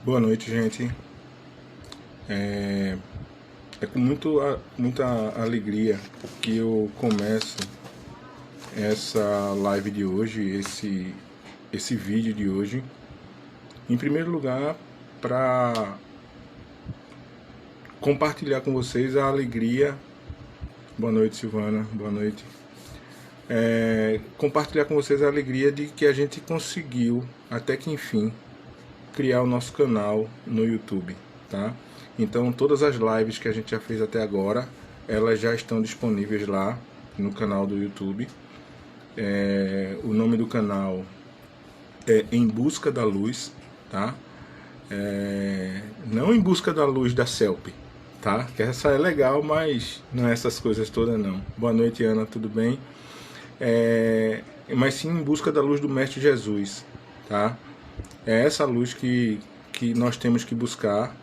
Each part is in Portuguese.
Boa noite, gente. É com muita alegria que eu começo essa live de hoje, esse vídeo de hoje. Em primeiro lugar, para compartilhar com vocês a alegria. Boa noite, Silvana. Boa noite. Compartilhar com vocês a alegria de que a gente conseguiu, até que enfim, criar o nosso canal no YouTube, tá? Então todas as lives que a gente já fez até agora, elas já estão disponíveis lá no canal do YouTube. O nome do canal é Em Busca da Luz, tá? Não Em Busca da Luz da Selfie, tá? Que essa é legal, mas não é essas coisas todas não. Boa noite, Ana, tudo bem? Mas sim Em Busca da Luz do Mestre Jesus, tá? É essa luz que nós temos que buscar,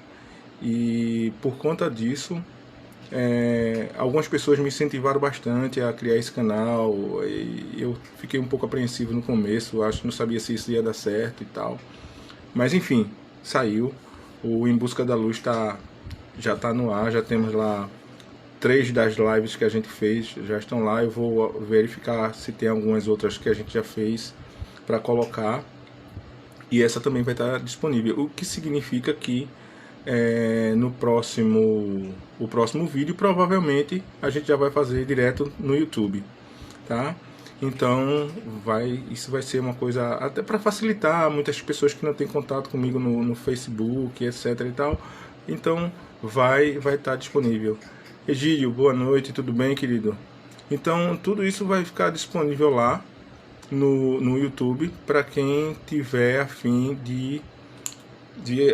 e por conta disso algumas pessoas me incentivaram bastante a criar esse canal, e eu fiquei um pouco apreensivo no começo, acho que não sabia se isso ia dar certo e tal, mas enfim, saiu. O Em Busca da Luz já está no ar, já temos lá 3 das lives que a gente fez, já estão lá. Eu vou verificar se tem algumas outras que a gente já fez para colocar. E essa também vai estar disponível, o que significa que no o próximo vídeo provavelmente a gente já vai fazer direto no YouTube, tá? Então isso vai ser uma coisa até para facilitar muitas pessoas que não têm contato comigo no Facebook, etc e tal. Então vai estar disponível. Egídio, boa noite, tudo bem, querido? Então tudo isso vai ficar disponível lá no YouTube para quem tiver a fim de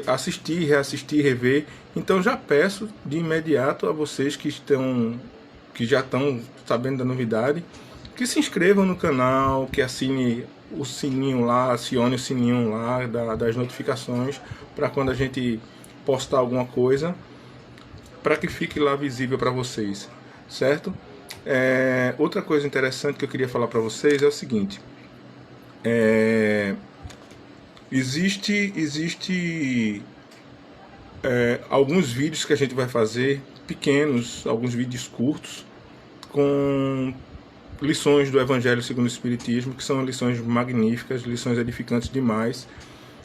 assistir, reassistir, rever. Então já peço de imediato a vocês que já estão sabendo da novidade, que se inscrevam no canal, que assine o sininho lá, acione o sininho lá das notificações, para quando a gente postar alguma coisa, para que fique lá visível para vocês, certo? Outra coisa interessante que eu queria falar para vocês é o seguinte: existe alguns vídeos que a gente vai fazer pequenos, alguns vídeos curtos com lições do Evangelho segundo o Espiritismo, que são lições magníficas, lições edificantes demais,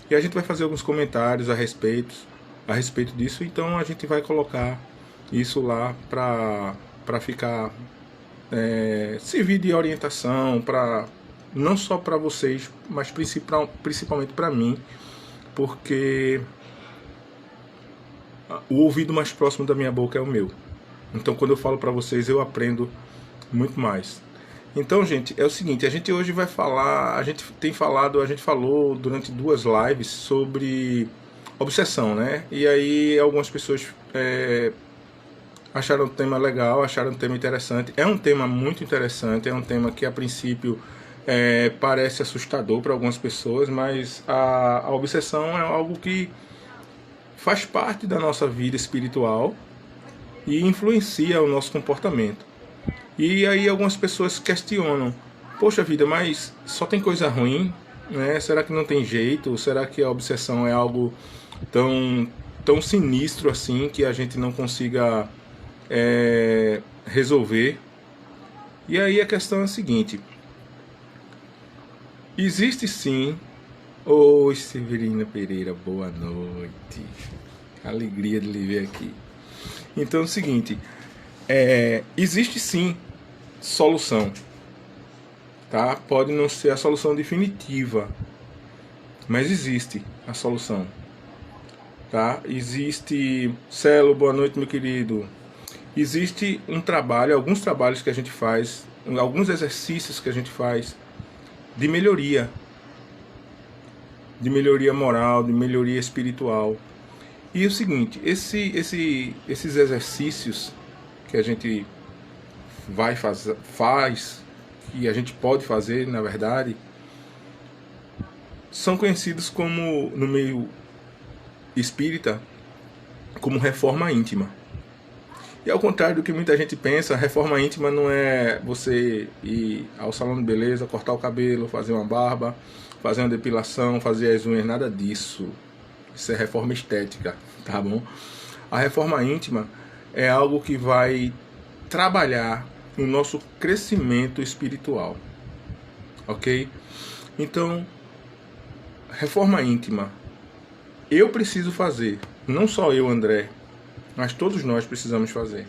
e a gente vai fazer alguns comentários a respeito disso. Então a gente vai colocar isso lá para ficar servir de orientação, para não só para vocês, mas principalmente para mim, porque o ouvido mais próximo da minha boca é o meu. Então quando eu falo para vocês, eu aprendo muito mais. Então, gente, é o seguinte: a gente hoje vai falar, a gente falou durante 2 lives sobre obsessão, né? E aí algumas pessoas acharam o tema legal, acharam o tema interessante. É um tema muito interessante, é um tema que a princípio parece assustador para algumas pessoas, mas a obsessão é algo que faz parte da nossa vida espiritual e influencia o nosso comportamento. E aí algumas pessoas questionam: poxa vida, mas só tem coisa ruim, né? Será que não tem jeito? Será que a obsessão é algo tão sinistro assim que a gente não consiga resolver? E aí a questão é a seguinte: existe sim. Oi, Severina Pereira, boa noite. Alegria de lhe ver aqui. Então é o seguinte: existe sim solução, tá? Pode não ser a solução definitiva, mas existe a solução, tá? Existe. Celo, boa noite, meu querido. Existe um trabalho, alguns trabalhos que a gente faz, alguns exercícios que a gente faz de melhoria moral, de melhoria espiritual. E é o seguinte: esses exercícios que a gente faz, que a gente pode fazer, na verdade, são conhecidos como, no meio espírita, como reforma íntima. E ao contrário do que muita gente pensa, reforma íntima não é você ir ao salão de beleza, cortar o cabelo, fazer uma barba, fazer uma depilação, fazer as unhas, nada disso. Isso é reforma estética, tá bom? A reforma íntima é algo que vai trabalhar no nosso crescimento espiritual, ok? Então, reforma íntima, eu preciso fazer, não só eu, André, mas todos nós precisamos fazer.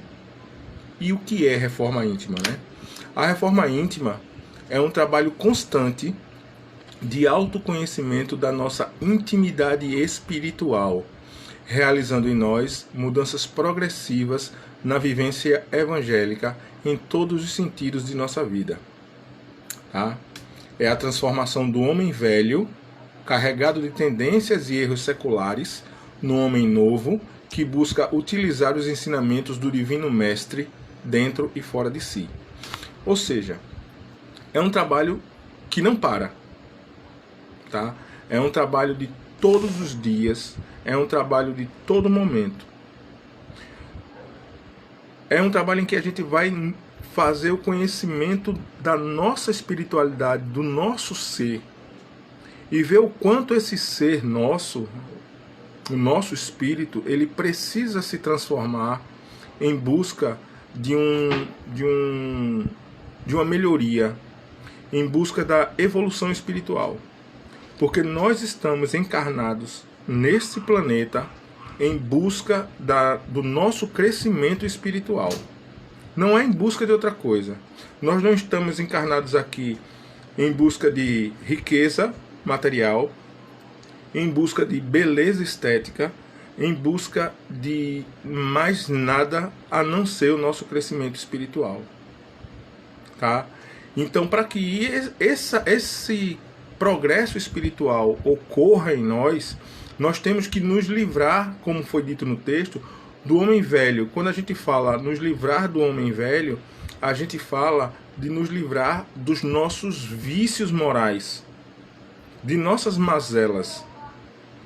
E o que é reforma íntima, né? A reforma íntima é um trabalho constante de autoconhecimento da nossa intimidade espiritual, realizando em nós mudanças progressivas na vivência evangélica em todos os sentidos de nossa vida. Tá? É a transformação do homem velho, carregado de tendências e erros seculares, no homem novo, que busca utilizar os ensinamentos do Divino Mestre dentro e fora de si. Ou seja, é um trabalho que não para. Tá? É um trabalho de todos os dias, é um trabalho de todo momento. É um trabalho em que a gente vai fazer o conhecimento da nossa espiritualidade, do nosso ser, e ver o quanto esse ser nosso, o nosso espírito, ele precisa se transformar em busca de uma melhoria, em busca da evolução espiritual. Porque nós estamos encarnados nesse planeta em busca do nosso crescimento espiritual. Não é em busca de outra coisa. Nós não estamos encarnados aqui em busca de riqueza material, em busca de beleza estética, em busca de mais nada a não ser o nosso crescimento espiritual. Tá? Então, para que esse progresso espiritual ocorra em nós, nós temos que nos livrar, como foi dito no texto, do homem velho. Quando a gente fala nos livrar do homem velho, a gente fala de nos livrar dos nossos vícios morais, de nossas mazelas.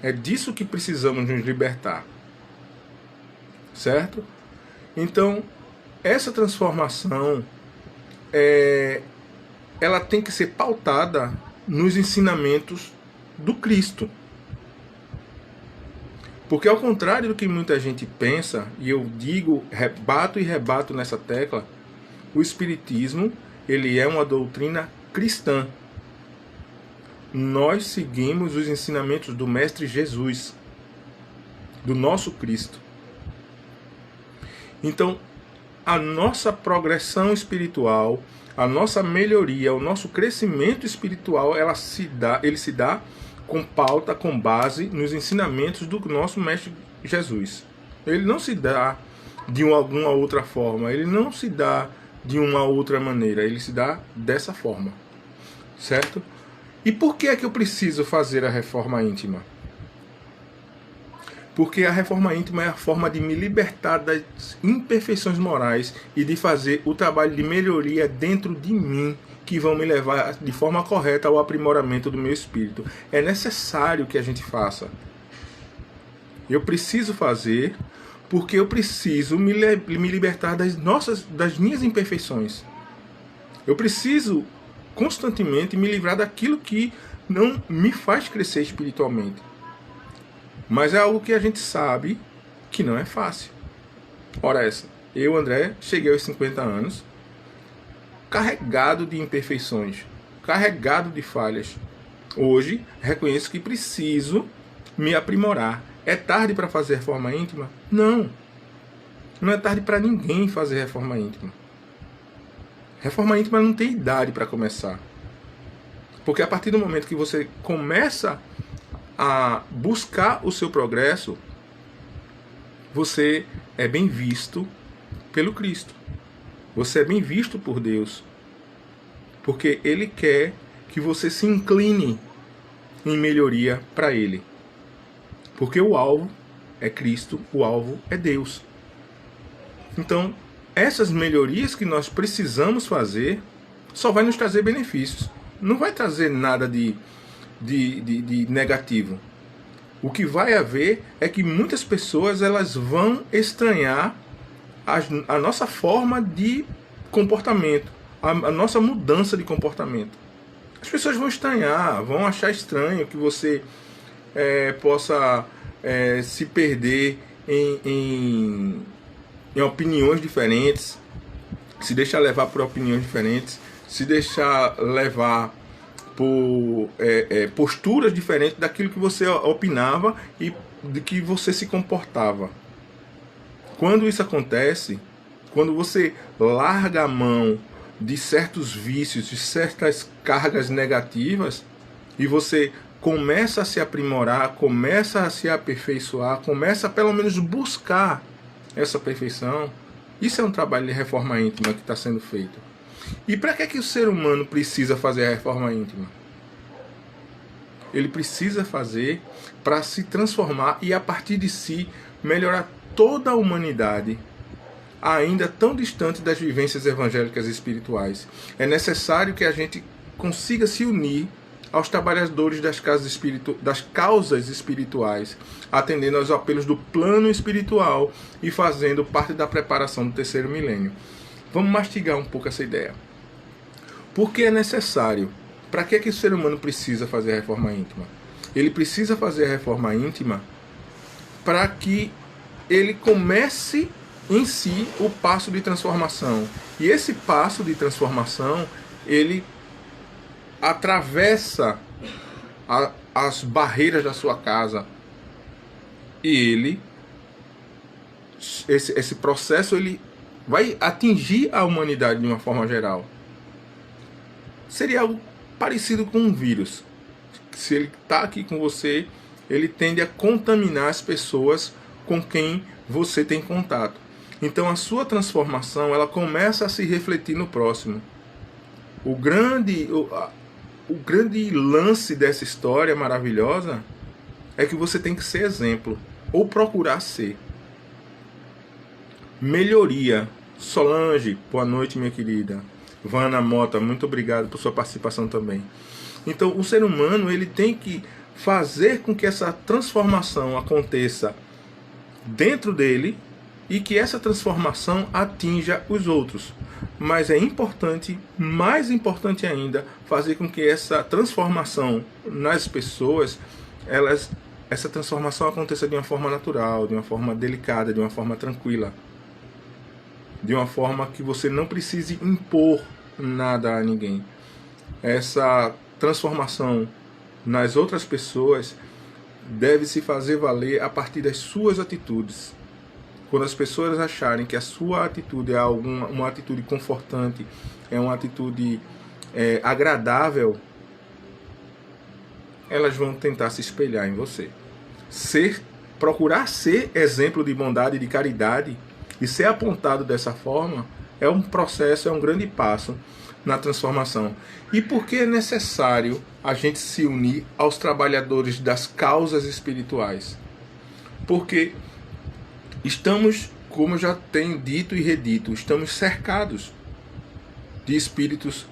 É disso que precisamos nos libertar. Certo? Então, essa transformação, ela tem que ser pautada nos ensinamentos do Cristo. Porque ao contrário do que muita gente pensa, e eu digo, rebato e rebato nessa tecla, o Espiritismo, ele é uma doutrina cristã. Nós seguimos os ensinamentos do Mestre Jesus, do nosso Cristo. Então, a nossa progressão espiritual, a nossa melhoria, o nosso crescimento espiritual, ele se dá com pauta, com base nos ensinamentos do nosso Mestre Jesus. Ele não se dá de alguma outra forma, ele não se dá de uma outra maneira, ele se dá dessa forma. Certo? E por que é que eu preciso fazer a reforma íntima? Porque a reforma íntima é a forma de me libertar das imperfeições morais e de fazer o trabalho de melhoria dentro de mim, que vão me levar de forma correta ao aprimoramento do meu espírito. É necessário que a gente faça. Eu preciso fazer porque eu preciso me libertar das minhas imperfeições. Eu preciso constantemente me livrar daquilo que não me faz crescer espiritualmente. Mas é algo que a gente sabe que não é fácil. Ora essa, eu, André, cheguei aos 50 anos, carregado de imperfeições, carregado de falhas. Hoje, reconheço que preciso me aprimorar. É tarde para fazer reforma íntima? Não. Não é tarde para ninguém fazer reforma íntima. Reforma íntima não tem idade para começar. Porque a partir do momento que você começa a buscar o seu progresso, você é bem visto pelo Cristo. Você é bem visto por Deus. Porque Ele quer que você se incline em melhoria para Ele. Porque o alvo é Cristo, o alvo é Deus. Então, essas melhorias que nós precisamos fazer só vai nos trazer benefícios. Não vai trazer nada de negativo. O que vai haver é que muitas pessoas elas vão estranhar a nossa forma de comportamento, a nossa mudança de comportamento. As pessoas vão estranhar, vão achar estranho que você possa se perder em opiniões diferentes, se deixar levar por opiniões diferentes, se deixar levar por posturas diferentes daquilo que você opinava e de que você se comportava. Quando isso acontece, quando você larga a mão de certos vícios, de certas cargas negativas, e você começa a se aprimorar, começa a se aperfeiçoar, começa a pelo menos buscar essa perfeição, isso é um trabalho de reforma íntima que está sendo feito. E para que o ser humano precisa fazer a reforma íntima? Ele precisa fazer para se transformar e, a partir de si, melhorar toda a humanidade, ainda tão distante das vivências evangélicas e espirituais. É necessário que a gente consiga se unir aos trabalhadores das causas espirituais, atendendo aos apelos do plano espiritual e fazendo parte da preparação do terceiro milênio. Vamos mastigar um pouco essa ideia. Por que é necessário? Para que o ser humano precisa fazer a reforma íntima? Ele precisa fazer a reforma íntima para que ele comece em si o passo de transformação. E esse passo de transformação, ele atravessa as barreiras da sua casa. E esse processo, ele vai atingir a humanidade de uma forma geral. Seria algo parecido com um vírus. Se ele está aqui com você, ele tende a contaminar as pessoas com quem você tem contato. Então a sua transformação, ela começa a se refletir no próximo. O grande lance dessa história maravilhosa é que você tem que ser exemplo, ou procurar ser. Melhoria. Solange, boa noite, minha querida. Vana Mota, muito obrigado por sua participação também. Então, o ser humano, ele tem que fazer com que essa transformação aconteça dentro dele e que essa transformação atinja os outros. Mas é importante, mais importante ainda, fazer com que essa transformação nas pessoas, essa transformação aconteça de uma forma natural, de uma forma delicada, de uma forma tranquila. De uma forma que você não precise impor nada a ninguém. Essa transformação nas outras pessoas deve se fazer valer a partir das suas atitudes. Quando as pessoas acharem que a sua atitude é uma atitude confortante, é uma atitude agradável, elas vão tentar se espelhar em você. Procurar ser exemplo de bondade e de caridade e ser apontado dessa forma é um processo, é um grande passo na transformação. E por que é necessário a gente se unir aos trabalhadores das causas espirituais? Porque estamos, como eu já tenho dito e redito, estamos cercados de espíritos,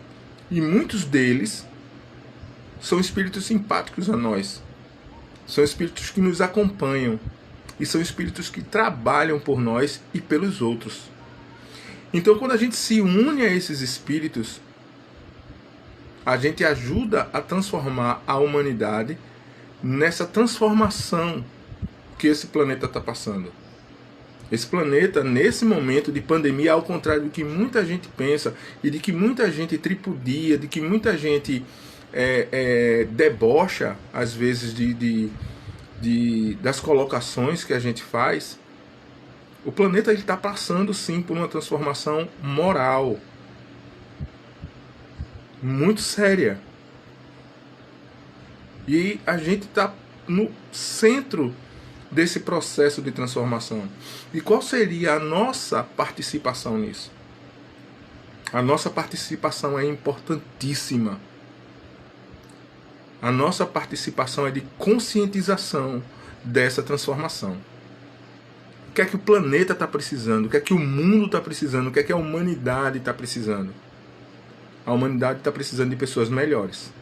e muitos deles são espíritos simpáticos a nós. São espíritos que nos acompanham e são espíritos que trabalham por nós e pelos outros. Então, quando a gente se une a esses espíritos, a gente ajuda a transformar a humanidade nessa transformação que esse planeta está passando. Esse planeta, nesse momento de pandemia, ao contrário do que muita gente pensa e de que muita gente tripudia, de que muita gente debocha, às vezes, das colocações que a gente faz, o planeta está passando, sim, por uma transformação moral muito séria. E a gente está no centro desse processo de transformação. E qual seria a nossa participação nisso? A nossa participação é importantíssima. A nossa participação é de conscientização dessa transformação. O que é que o planeta está precisando? O que é que o mundo está precisando? O que é que a humanidade está precisando? A humanidade está precisando de pessoas melhores.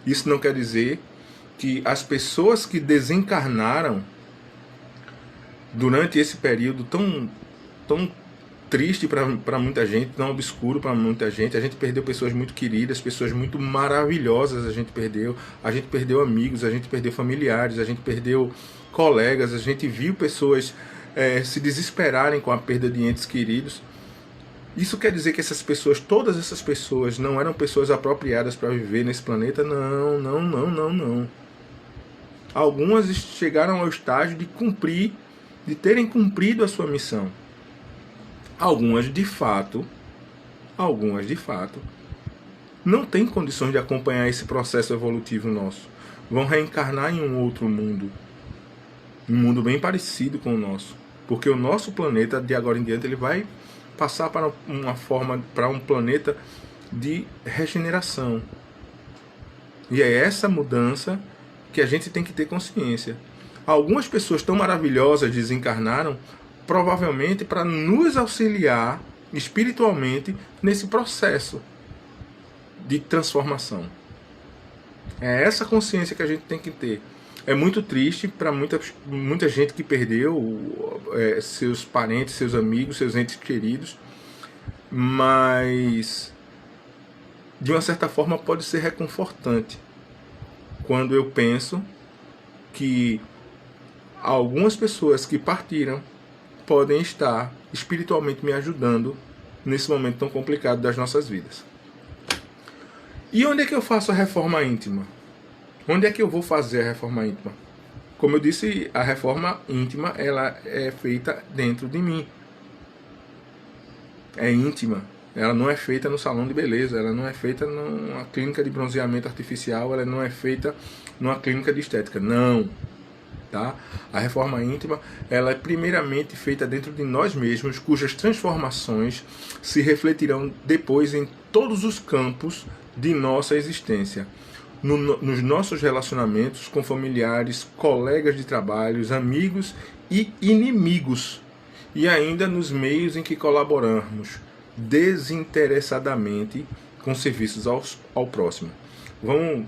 Isso não quer dizer que as pessoas que desencarnaram durante esse período tão triste para muita gente, tão obscuro para muita gente. A gente perdeu pessoas muito queridas, pessoas muito maravilhosas, a gente perdeu amigos, a gente perdeu familiares, a gente perdeu colegas, a gente viu pessoas se desesperarem com a perda de entes queridos. Isso quer dizer que essas pessoas, todas essas pessoas, não eram pessoas apropriadas para viver nesse planeta? Não, não, não, não, não. Algumas chegaram ao estágio de terem cumprido a sua missão. Algumas de fato, não têm condições de acompanhar esse processo evolutivo nosso. Vão reencarnar em um outro mundo. Um mundo bem parecido com o nosso. Porque o nosso planeta, de agora em diante, ele vai passar para um planeta de regeneração. E é essa mudança que a gente tem que ter consciência. Algumas pessoas tão maravilhosas desencarnaram, provavelmente para nos auxiliar espiritualmente nesse processo de transformação. É essa consciência que a gente tem que ter. É muito triste para muita gente que perdeu seus parentes, seus amigos, seus entes queridos, mas de uma certa forma pode ser reconfortante quando eu penso que algumas pessoas que partiram podem estar espiritualmente me ajudando nesse momento tão complicado das nossas vidas. E onde é que eu faço a reforma íntima? Onde é que eu vou fazer a reforma íntima? Como eu disse, a reforma íntima ela é feita dentro de mim. É íntima. Ela não é feita no salão de beleza, ela não é feita numa clínica de bronzeamento artificial, ela não é feita numa clínica de estética. Não. Tá? A reforma íntima ela é primeiramente feita dentro de nós mesmos, cujas transformações se refletirão depois em todos os campos de nossa existência. Nos nossos relacionamentos com familiares, colegas de trabalho, amigos e inimigos. E ainda nos meios em que colaboramos desinteressadamente com serviços ao próximo. Vamos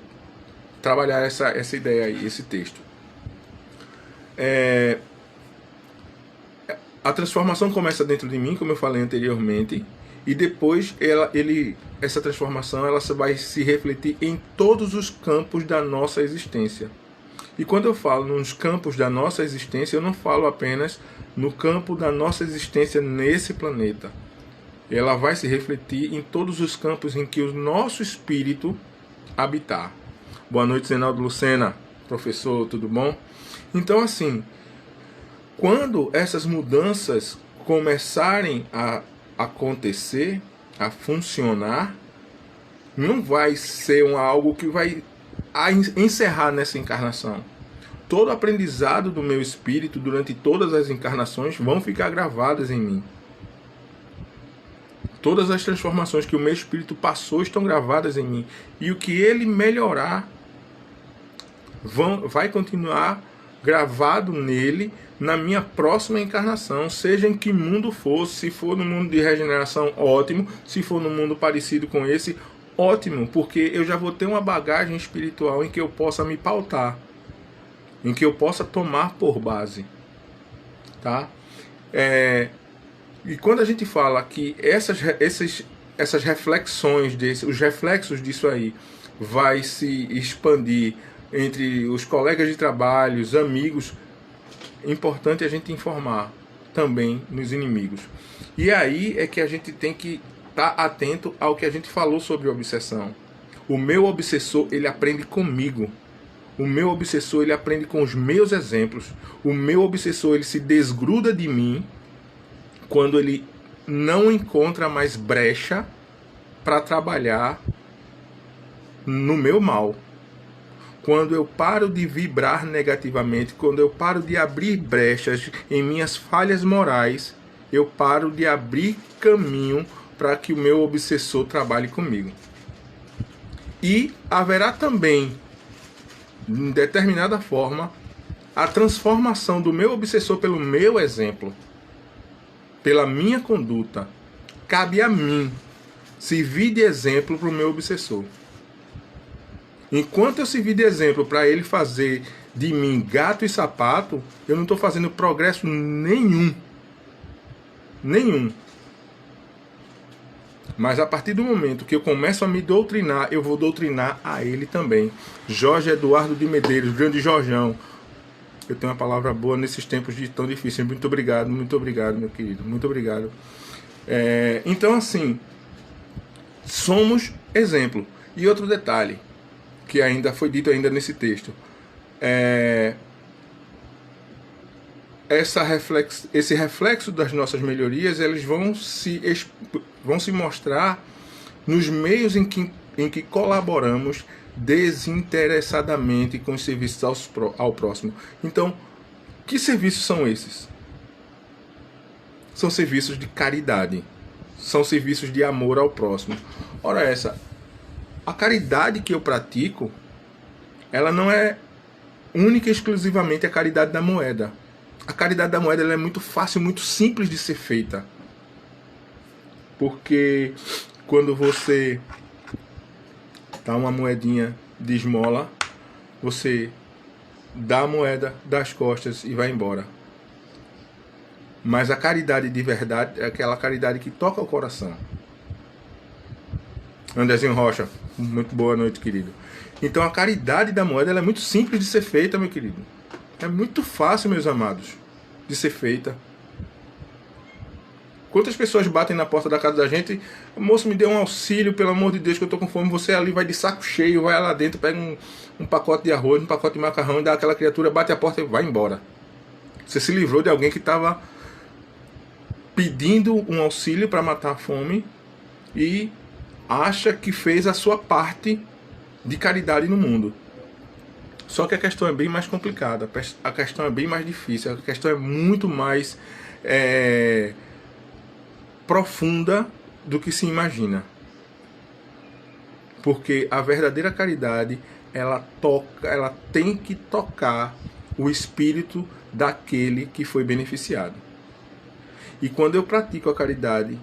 trabalhar essa ideia aí, esse texto. A transformação começa dentro de mim, como eu falei anteriormente, e depois essa transformação ela vai se refletir em todos os campos da nossa existência. E quando eu falo nos campos da nossa existência, eu não falo apenas no campo da nossa existência nesse planeta. Ela vai se refletir em todos os campos em que o nosso espírito habitar. Boa noite, Zenaldo Lucena, professor, tudo bom? Então, assim, quando essas mudanças começarem a acontecer, a funcionar, não vai ser algo que vai encerrar nessa encarnação. Todo aprendizado do meu espírito durante todas as encarnações vão ficar gravadas em mim. Todas as transformações que o meu espírito passou estão gravadas em mim. E o que ele melhorar vai continuar gravado nele na minha próxima encarnação, seja em que mundo for. Se for no mundo de regeneração, ótimo. Se for no mundo parecido com esse, ótimo, porque eu já vou ter uma bagagem espiritual em que eu possa me pautar, em que eu possa tomar por base, tá? E quando a gente fala que essas reflexões, os reflexos disso aí vai se expandir entre os colegas de trabalho, os amigos, é importante a gente informar também nos inimigos. E aí é que a gente tem que estar atento ao que a gente falou sobre obsessão. O meu obsessor, ele aprende comigo. O meu obsessor, ele aprende com os meus exemplos. O meu obsessor, ele se desgruda de mim quando ele não encontra mais brecha para trabalhar no meu mal. Quando eu paro de vibrar negativamente, quando eu paro de abrir brechas em minhas falhas morais, eu paro de abrir caminho para que o meu obsessor trabalhe comigo. E haverá também, de determinada forma, a transformação do meu obsessor pelo meu exemplo, pela minha conduta. Cabe a mim servir de exemplo para o meu obsessor. Enquanto eu servir de exemplo para ele fazer de mim gato e sapato, eu não estou fazendo progresso nenhum. Nenhum. Mas a partir do momento que eu começo a me doutrinar, eu vou doutrinar a ele também. Jorge Eduardo de Medeiros, grande Jorjão. Eu tenho uma palavra boa nesses tempos de tão difíceis. Muito obrigado, meu querido. Muito obrigado. Então, assim, somos exemplo. E outro detalhe, que ainda foi dito ainda nesse texto. Esse reflexo das nossas melhorias, eles vão se mostrar nos meios em que colaboramos desinteressadamente com os serviços ao próximo. Então, que serviços são esses? São serviços de caridade, são serviços de amor ao próximo. Ora, a caridade que eu pratico, ela não é única e exclusivamente a caridade da moeda. A caridade da moeda ela é muito fácil, muito simples de ser feita. Porque quando você dá uma moedinha de esmola, você dá a moeda, dá as costas e vai embora. Mas a caridade de verdade é aquela caridade que toca o coração. Andrezinho Rocha, muito boa noite, querido. Então a caridade da moeda ela é muito simples de ser feita, meu querido. É muito fácil, meus amados, de ser feita. Quantas pessoas batem na porta da casa da gente? Moço, me dê um auxílio, pelo amor de Deus, que eu tô com fome. Você ali vai de saco cheio, vai lá dentro, pega um pacote de arroz, um pacote de macarrão e dá aquela criatura, bate a porta e vai embora. Você se livrou de alguém que estava pedindo um auxílio para matar a fome e acha que fez a sua parte de caridade no mundo. Só que a questão é bem mais complicada, a questão é bem mais difícil, a questão é muito mais profunda do que se imagina. Porque a verdadeira caridade, ela tem que tocar o espírito daquele que foi beneficiado. E quando eu pratico a caridade,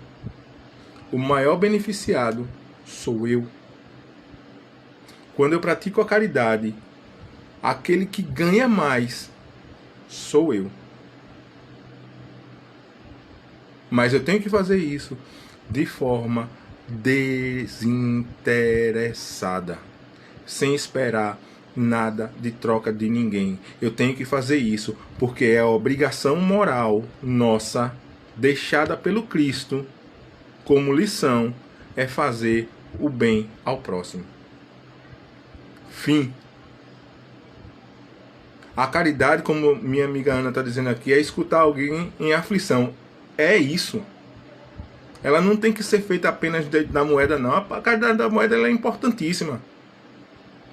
o maior beneficiado sou eu. Quando eu pratico a caridade, aquele que ganha mais sou eu. Mas eu tenho que fazer isso de forma desinteressada, sem esperar nada de troca de ninguém. Eu tenho que fazer isso porque é a obrigação moral nossa, deixada pelo Cristo como lição, é fazer o bem ao próximo. Fim. A caridade, como minha amiga Ana está dizendo aqui, é escutar alguém em aflição. É isso. Ela não tem que ser feita apenas da moeda, não. A caridade da moeda ela é importantíssima.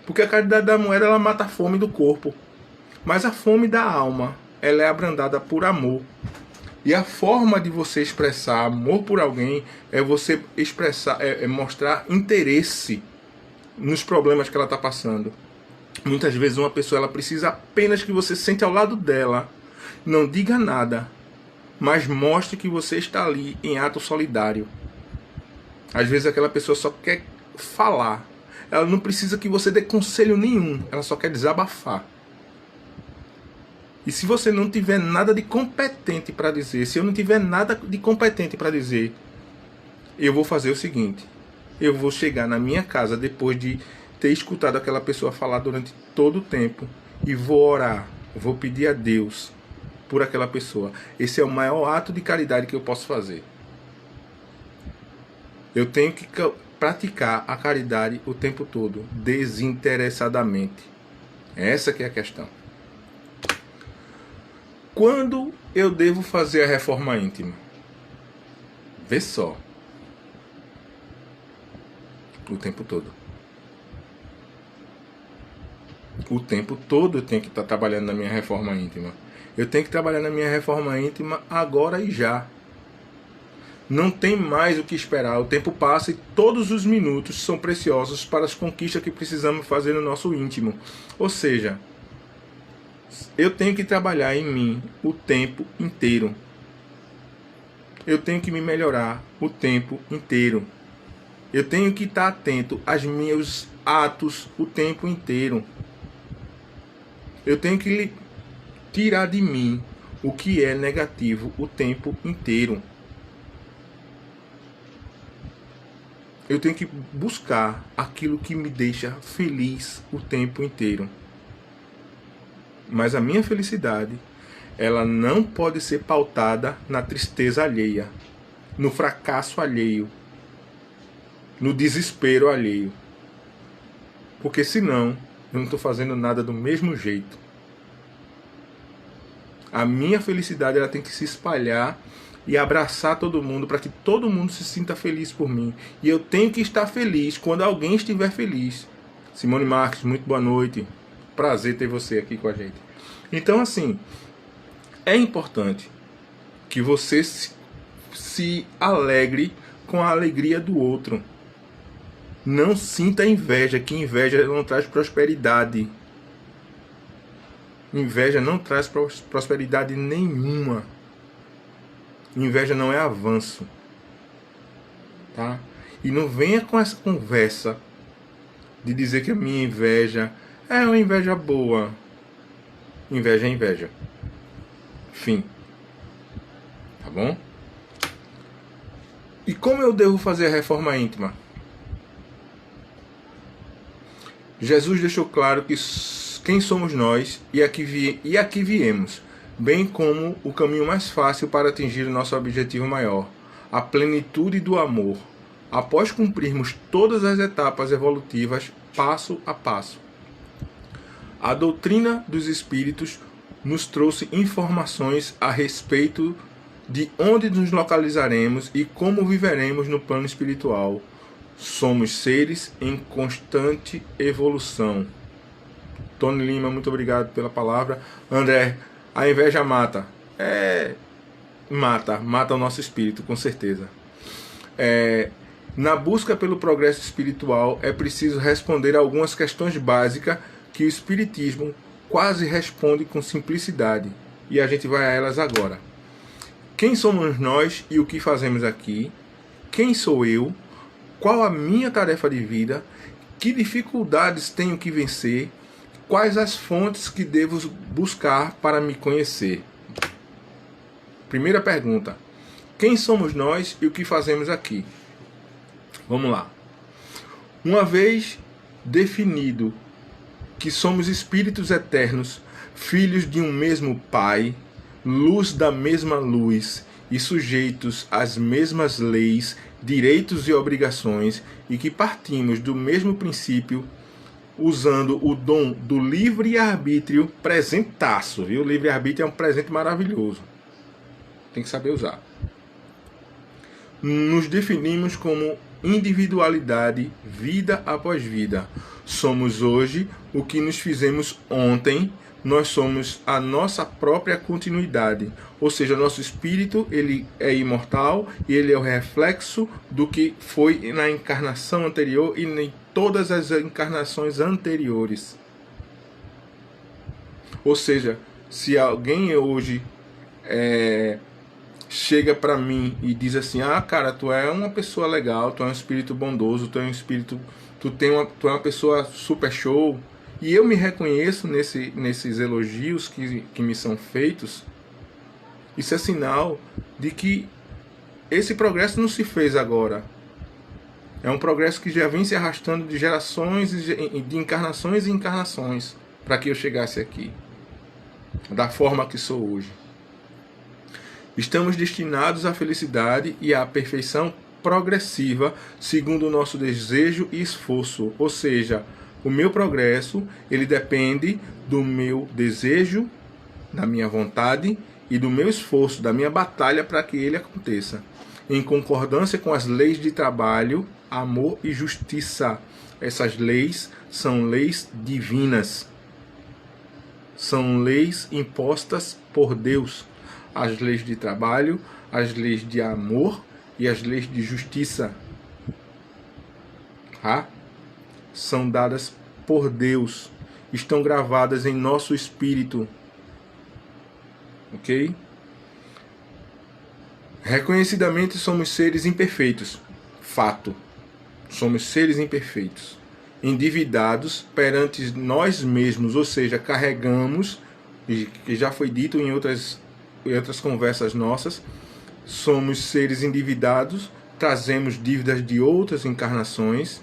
Porque a caridade da moeda ela mata a fome do corpo. Mas a fome da alma, ela é abrandada por amor. E a forma de você expressar amor por alguém é você mostrar interesse nos problemas que ela está passando. Muitas vezes uma pessoa ela precisa apenas que você sente ao lado dela, não diga nada, mas mostre que você está ali em ato solidário. Às vezes aquela pessoa só quer falar, ela não precisa que você dê conselho nenhum, ela só quer desabafar. E se você não tiver nada de competente para dizer, se eu não tiver nada de competente para dizer, eu vou fazer o seguinte: eu vou chegar na minha casa depois de ter escutado aquela pessoa falar durante todo o tempo e vou orar, vou pedir a Deus por aquela pessoa. Esse é o maior ato de caridade que eu posso fazer. Eu tenho que praticar a caridade o tempo todo, desinteressadamente. Essa que é a questão. Quando eu devo fazer a reforma íntima? Vê só. O tempo todo. O tempo todo eu tenho que estar trabalhando na minha reforma íntima. Eu tenho que trabalhar na minha reforma íntima agora e já. Não tem mais o que esperar. O tempo passa e todos os minutos são preciosos para as conquistas que precisamos fazer no nosso íntimo. Ou seja, eu tenho que trabalhar em mim o tempo inteiro. Eu tenho que me melhorar o tempo inteiro. Eu tenho que estar atento aos meus atos o tempo inteiro. Eu tenho que tirar de mim o que é negativo o tempo inteiro. eu tenho que buscar aquilo que me deixa feliz o tempo inteiro. Mas a minha felicidade, ela não pode ser pautada na tristeza alheia, no fracasso alheio, no desespero alheio. Porque senão, eu não estou fazendo nada do mesmo jeito. A minha felicidade, ela tem que se espalhar e abraçar todo mundo, para que todo mundo se sinta feliz por mim. E eu tenho que estar feliz quando alguém estiver feliz. Simone Marques, muito boa noite. Prazer ter você aqui com a gente. Então, assim, é importante que você se alegre com a alegria do outro. Não sinta inveja, que inveja não traz prosperidade. Inveja não traz prosperidade nenhuma. Inveja não é avanço. Tá? E não venha com essa conversa de dizer que a minha inveja é uma inveja boa. Inveja é inveja. Fim. Tá bom? E como eu devo fazer a reforma íntima? Jesus deixou claro que quem somos nós e aqui viemos, bem como o caminho mais fácil para atingir o nosso objetivo maior, a plenitude do amor, após cumprirmos todas as etapas evolutivas passo a passo. A doutrina dos espíritos nos trouxe informações a respeito de onde nos localizaremos e como viveremos no plano espiritual. Somos seres em constante evolução. Tony Lima, muito obrigado pela palavra. André, a inveja mata. Mata o nosso espírito, com certeza. Na busca pelo progresso espiritual, é preciso responder a algumas questões básicas que o Espiritismo quase responde com simplicidade. E a gente vai a elas agora. Quem somos nós e o que fazemos aqui? Quem sou eu? Qual a minha tarefa de vida? Que dificuldades tenho que vencer? Quais as fontes que devo buscar para me conhecer? Primeira pergunta. Quem somos nós e o que fazemos aqui? Vamos lá. Uma vez definido que somos espíritos eternos, filhos de um mesmo Pai, luz da mesma luz e sujeitos às mesmas leis, direitos e obrigações, e que partimos do mesmo princípio, usando o dom do livre-arbítrio, presentaço, viu? O livre-arbítrio é um presente maravilhoso. Tem que saber usar. Nos definimos como individualidade, vida após vida. Somos hoje o que nos fizemos ontem. Nós somos a nossa própria continuidade, ou seja, nosso espírito, ele é imortal e ele é o reflexo do que foi na encarnação anterior e em todas as encarnações anteriores. Ou seja, se alguém hoje chega para mim e diz assim: ah, cara, tu é uma pessoa legal, tu é um espírito bondoso, tu é um espírito, tu é uma pessoa super show, e eu me reconheço nesses elogios que me são feitos, isso é sinal de que esse progresso não se fez agora. É um progresso que já vem se arrastando de gerações, de encarnações e encarnações, para que eu chegasse aqui, da forma que sou hoje. Estamos destinados à felicidade e à perfeição progressiva, segundo o nosso desejo e esforço, ou seja, o meu progresso, ele depende do meu desejo, da minha vontade e do meu esforço, da minha batalha para que ele aconteça. Em concordância com as leis de trabalho, amor e justiça. Essas leis são leis divinas. São leis impostas por Deus. As leis de trabalho, as leis de amor e as leis de justiça. Tá? São dadas por Deus, estão gravadas em nosso espírito, ok? Reconhecidamente somos seres imperfeitos, fato, somos seres imperfeitos, endividados perante nós mesmos, ou seja, carregamos, e já foi dito em outras conversas nossas, somos seres endividados trazemos dívidas de outras encarnações,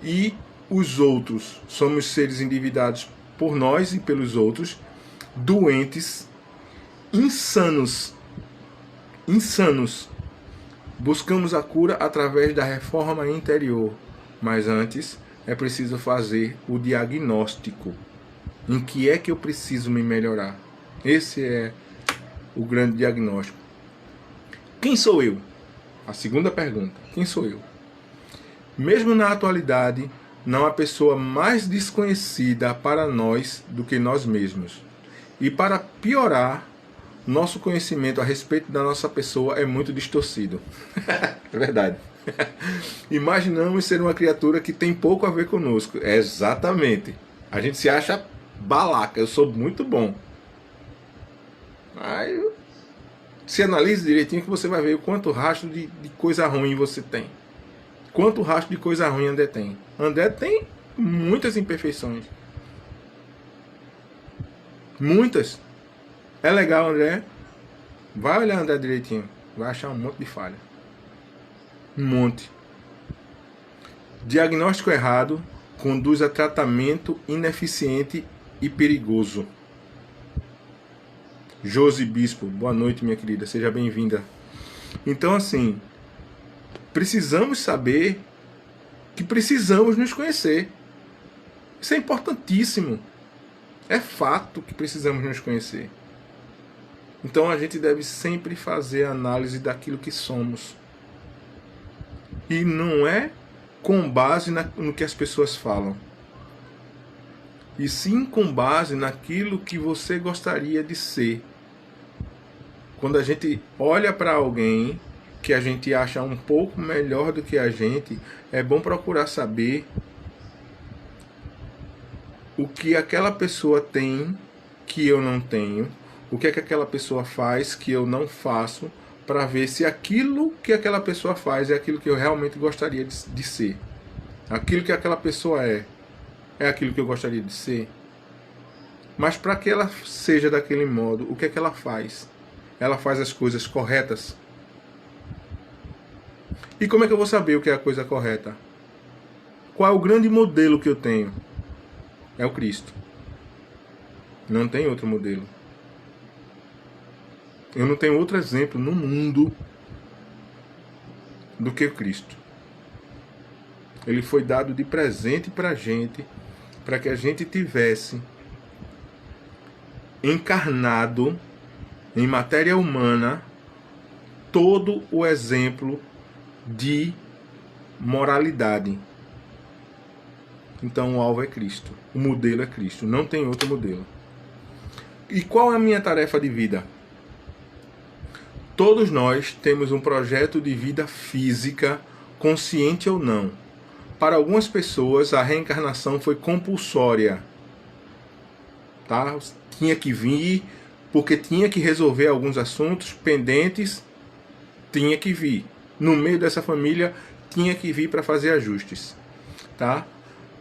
e os outros somos seres endividados por nós e pelos outros, doentes, insanos. Buscamos a cura através da reforma interior, mas antes é preciso fazer o diagnóstico. Em que é que eu preciso me melhorar? Esse é o grande diagnóstico. Quem sou eu? A segunda pergunta. Quem sou eu? Mesmo na atualidade, não há pessoa mais desconhecida para nós do que nós mesmos. E para piorar, nosso conhecimento a respeito da nossa pessoa é muito distorcido. É verdade. Imaginamos ser uma criatura que tem pouco a ver conosco. Exatamente. A gente se acha balaca, eu sou muito bom. Aí, se analise direitinho que você vai ver o quanto rastro de coisa ruim você tem. Quanto rastro de coisa ruim André tem. André tem muitas imperfeições. Muitas. É legal, André? Vai olhar André direitinho. Vai achar um monte de falha. Um monte. Diagnóstico errado conduz a tratamento ineficiente e perigoso. Josi Bispo, boa noite, minha querida. Seja bem-vinda. Então, assim, precisamos saber que precisamos nos conhecer. Isso é importantíssimo. É fato que precisamos nos conhecer. Então a gente deve sempre fazer a análise daquilo que somos. E não é com base no que as pessoas falam. E sim com base naquilo que você gostaria de ser. Quando a gente olha para alguém que a gente acha um pouco melhor do que a gente, é bom procurar saber o que aquela pessoa tem que eu não tenho, o que é que aquela pessoa faz que eu não faço, para ver se aquilo que aquela pessoa faz é aquilo que eu realmente gostaria de ser. Aquilo que aquela pessoa é aquilo que eu gostaria de ser. Mas para que ela seja daquele modo, o que é que ela faz? Ela faz as coisas corretas? E como é que eu vou saber o que é a coisa correta? Qual é o grande modelo que eu tenho? É o Cristo. Não tem outro modelo. Eu não tenho outro exemplo no mundo do que o Cristo. Ele foi dado de presente para a gente, para que a gente tivesse encarnado em matéria humana todo o exemplo de moralidade. Então o alvo é Cristo, o modelo é Cristo, não tem outro modelo. E qual é a minha tarefa de vida? Todos nós temos um projeto de vida física, consciente ou não. Para algumas pessoas a reencarnação foi compulsória. Tá? Tinha que vir, porque tinha que resolver alguns assuntos pendentes, tinha que vir. No meio dessa família, tinha que vir para fazer ajustes. Tá?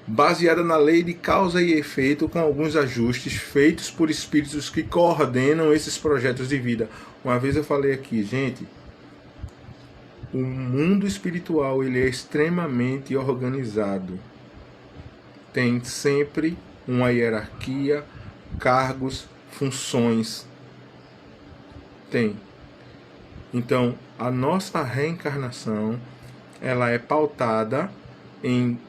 Baseada na lei de causa e efeito, com alguns ajustes feitos por espíritos que coordenam esses projetos de vida. Uma vez eu falei aqui, gente, o mundo espiritual ele é extremamente organizado. Tem sempre uma hierarquia, cargos, funções. Tem. Então, a nossa reencarnação, ela é pautada em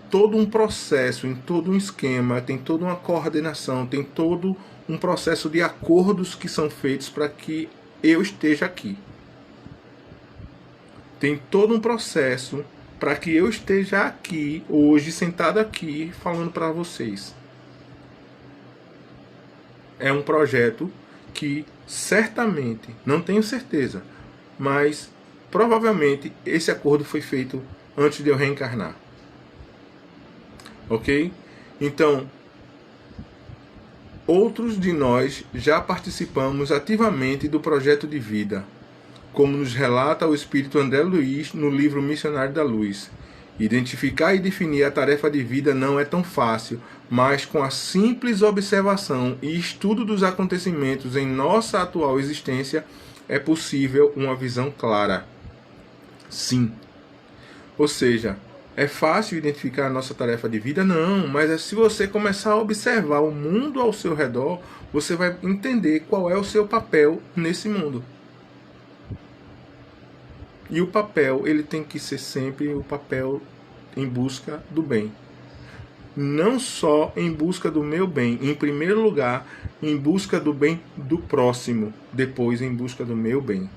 todo um processo, em todo um esquema, tem toda uma coordenação, tem todo um processo de acordos que são feitos para que eu esteja aqui. Tem todo um processo para que eu esteja aqui, hoje, sentado aqui, falando para vocês. É um projeto que certamente, não tenho certeza, mas provavelmente esse acordo foi feito antes de eu reencarnar. Ok? Então, outros de nós já participamos ativamente do projeto de vida, como nos relata o espírito André Luiz no livro Missionário da Luz. Identificar e definir a tarefa de vida não é tão fácil, mas com a simples observação e estudo dos acontecimentos em nossa atual existência, é possível uma visão clara. Sim. Ou seja, é fácil identificar a nossa tarefa de vida? Não, mas se você começar a observar o mundo ao seu redor, você vai entender qual é o seu papel nesse mundo. E o papel, ele tem que ser sempre o papel em busca do bem. Não só em busca do meu bem, em primeiro lugar, em busca do bem do próximo, depois em busca do meu bem.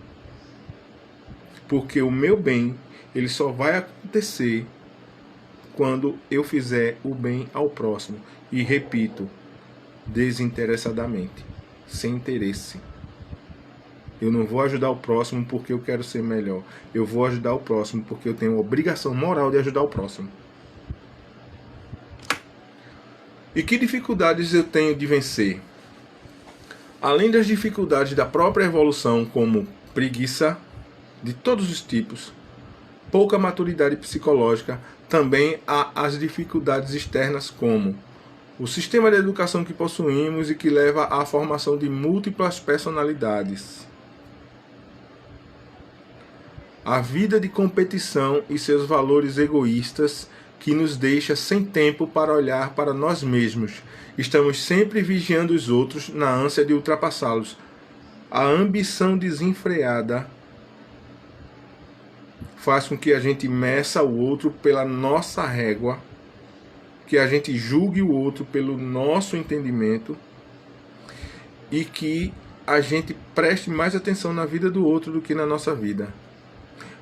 Porque o meu bem, ele só vai acontecer quando eu fizer o bem ao próximo. E repito, desinteressadamente, sem interesse. Eu não vou ajudar o próximo porque eu quero ser melhor. Eu vou ajudar o próximo porque eu tenho a obrigação moral de ajudar o próximo. E que dificuldades eu tenho de vencer? Além das dificuldades da própria evolução, como preguiça de todos os tipos, pouca maturidade psicológica, também há as dificuldades externas, como o sistema de educação que possuímos e que leva à formação de múltiplas personalidades. A vida de competição e seus valores egoístas que nos deixa sem tempo para olhar para nós mesmos. Estamos sempre vigiando os outros na ânsia de ultrapassá-los. A ambição desenfreada faz com que a gente meça o outro pela nossa régua, que a gente julgue o outro pelo nosso entendimento e que a gente preste mais atenção na vida do outro do que na nossa vida.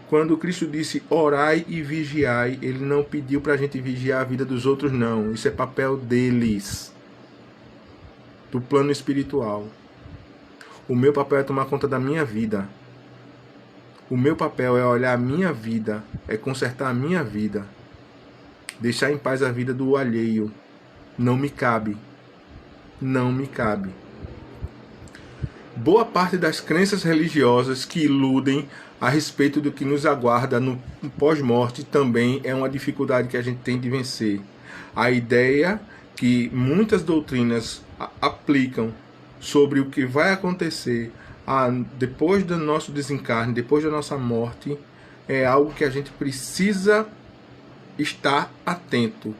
Quando Cristo disse orai e vigiai, ele não pediu para a gente vigiar a vida dos outros, não. Isso é papel deles, do plano espiritual. O meu papel é tomar conta da minha vida. O meu papel é olhar a minha vida, é consertar a minha vida. Deixar em paz a vida do alheio. Não me cabe. Não me cabe. Boa parte das crenças religiosas que iludem a respeito do que nos aguarda no pós-morte também é uma dificuldade que a gente tem de vencer. A ideia que muitas doutrinas aplicam sobre o que vai acontecer depois do nosso desencarne, depois da nossa morte, é algo que a gente precisa estar atento.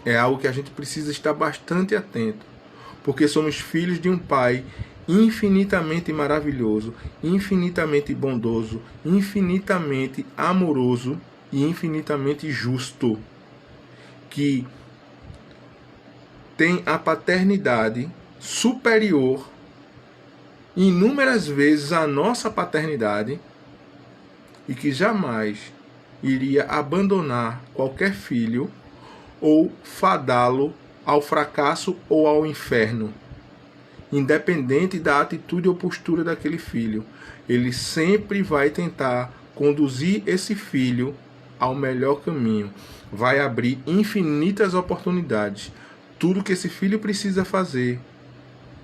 É algo que a gente precisa estar bastante atento. Porque somos filhos de um Pai infinitamente maravilhoso, infinitamente bondoso, infinitamente amoroso e infinitamente justo, que tem a paternidade superior inúmeras vezes à nossa paternidade e que jamais iria abandonar qualquer filho ou fadá-lo ao fracasso ou ao inferno, independente da atitude ou postura daquele filho. Ele sempre vai tentar conduzir esse filho ao melhor caminho, vai abrir infinitas oportunidades. Tudo que esse filho precisa fazer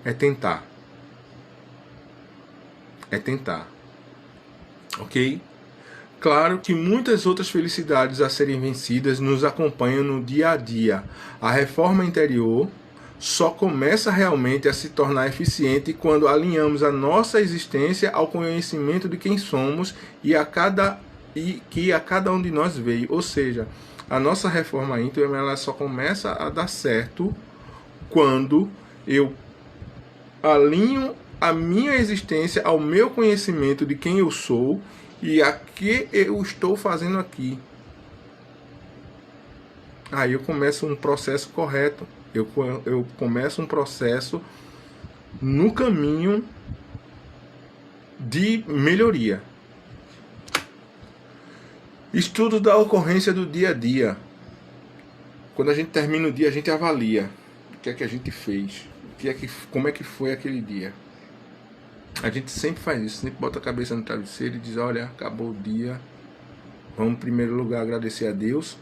é tentar. É tentar. Ok? Claro que muitas outras felicidades a serem vencidas nos acompanham no dia a dia. A reforma interior só começa realmente a se tornar eficiente quando alinhamos a nossa existência ao conhecimento de quem somos e que a cada um de nós veio. Ou seja, a nossa reforma íntima ela só começa a dar certo quando eu alinho a minha existência ao meu conhecimento de quem eu sou e a que eu estou fazendo aqui. Aí eu começo um processo correto. Eu começo um processo no caminho de melhoria. Estudo da ocorrência do dia a dia. Quando a gente termina o dia, a gente avalia o que é que a gente fez, como é que foi aquele dia. A gente sempre faz isso, sempre bota a cabeça no travesseiro e diz, olha, acabou o dia. Vamos, em primeiro lugar, agradecer a Deus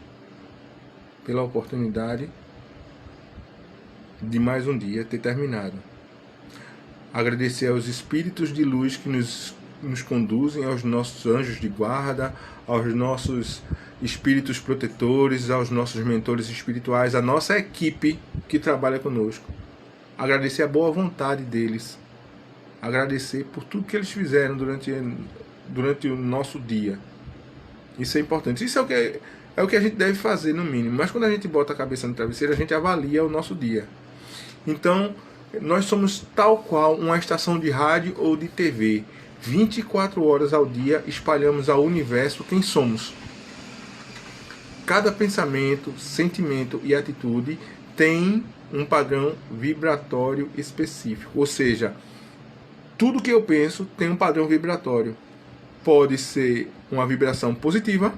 pela oportunidade de mais um dia ter terminado. Agradecer aos espíritos de luz que nos conduzem, aos nossos anjos de guarda, aos nossos espíritos protetores, aos nossos mentores espirituais, à nossa equipe que trabalha conosco. Agradecer a boa vontade deles. agradecer por tudo que eles fizeram durante o nosso dia. Isso é importante. Isso é o que a gente deve fazer, no mínimo. Mas quando a gente bota a cabeça no travesseiro, a gente avalia o nosso dia. Então, nós somos tal qual uma estação de rádio ou de TV. 24 horas ao dia espalhamos ao universo quem somos. Cada pensamento, sentimento e atitude tem um padrão vibratório específico. Ou seja, tudo que eu penso tem um padrão vibratório. Pode ser uma vibração positiva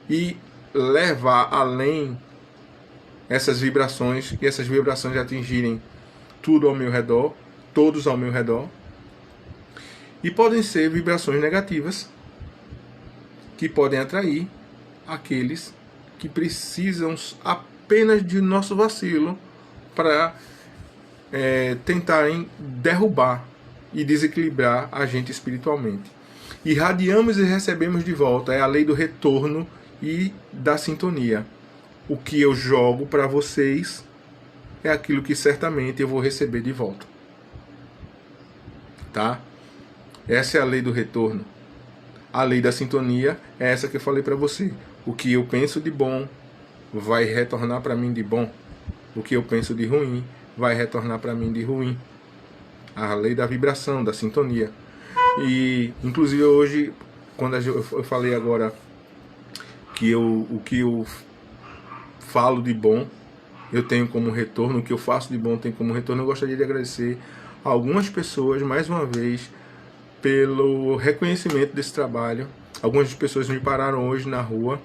e levar além essas vibrações, e essas vibrações atingirem tudo ao meu redor, todos ao meu redor. E podem ser vibrações negativas, que podem atrair aqueles que precisam apenas de nosso vacilo para tentarem derrubar e desequilibrar a gente espiritualmente. Irradiamos e recebemos de volta, é a lei do retorno e da sintonia. O que eu jogo para vocês é aquilo que certamente eu vou receber de volta. Tá? Essa é a lei do retorno. A lei da sintonia é essa que eu falei para você. O que eu penso de bom vai retornar para mim de bom. O que eu penso de ruim vai retornar para mim de ruim. A lei da vibração, da sintonia. E, inclusive, hoje, quando eu falei agora que o que eu falo de bom, eu tenho como retorno, o que eu faço de bom tem como retorno, eu gostaria de agradecer a algumas pessoas, mais uma vez, pelo reconhecimento desse trabalho. Algumas pessoas me pararam hoje na rua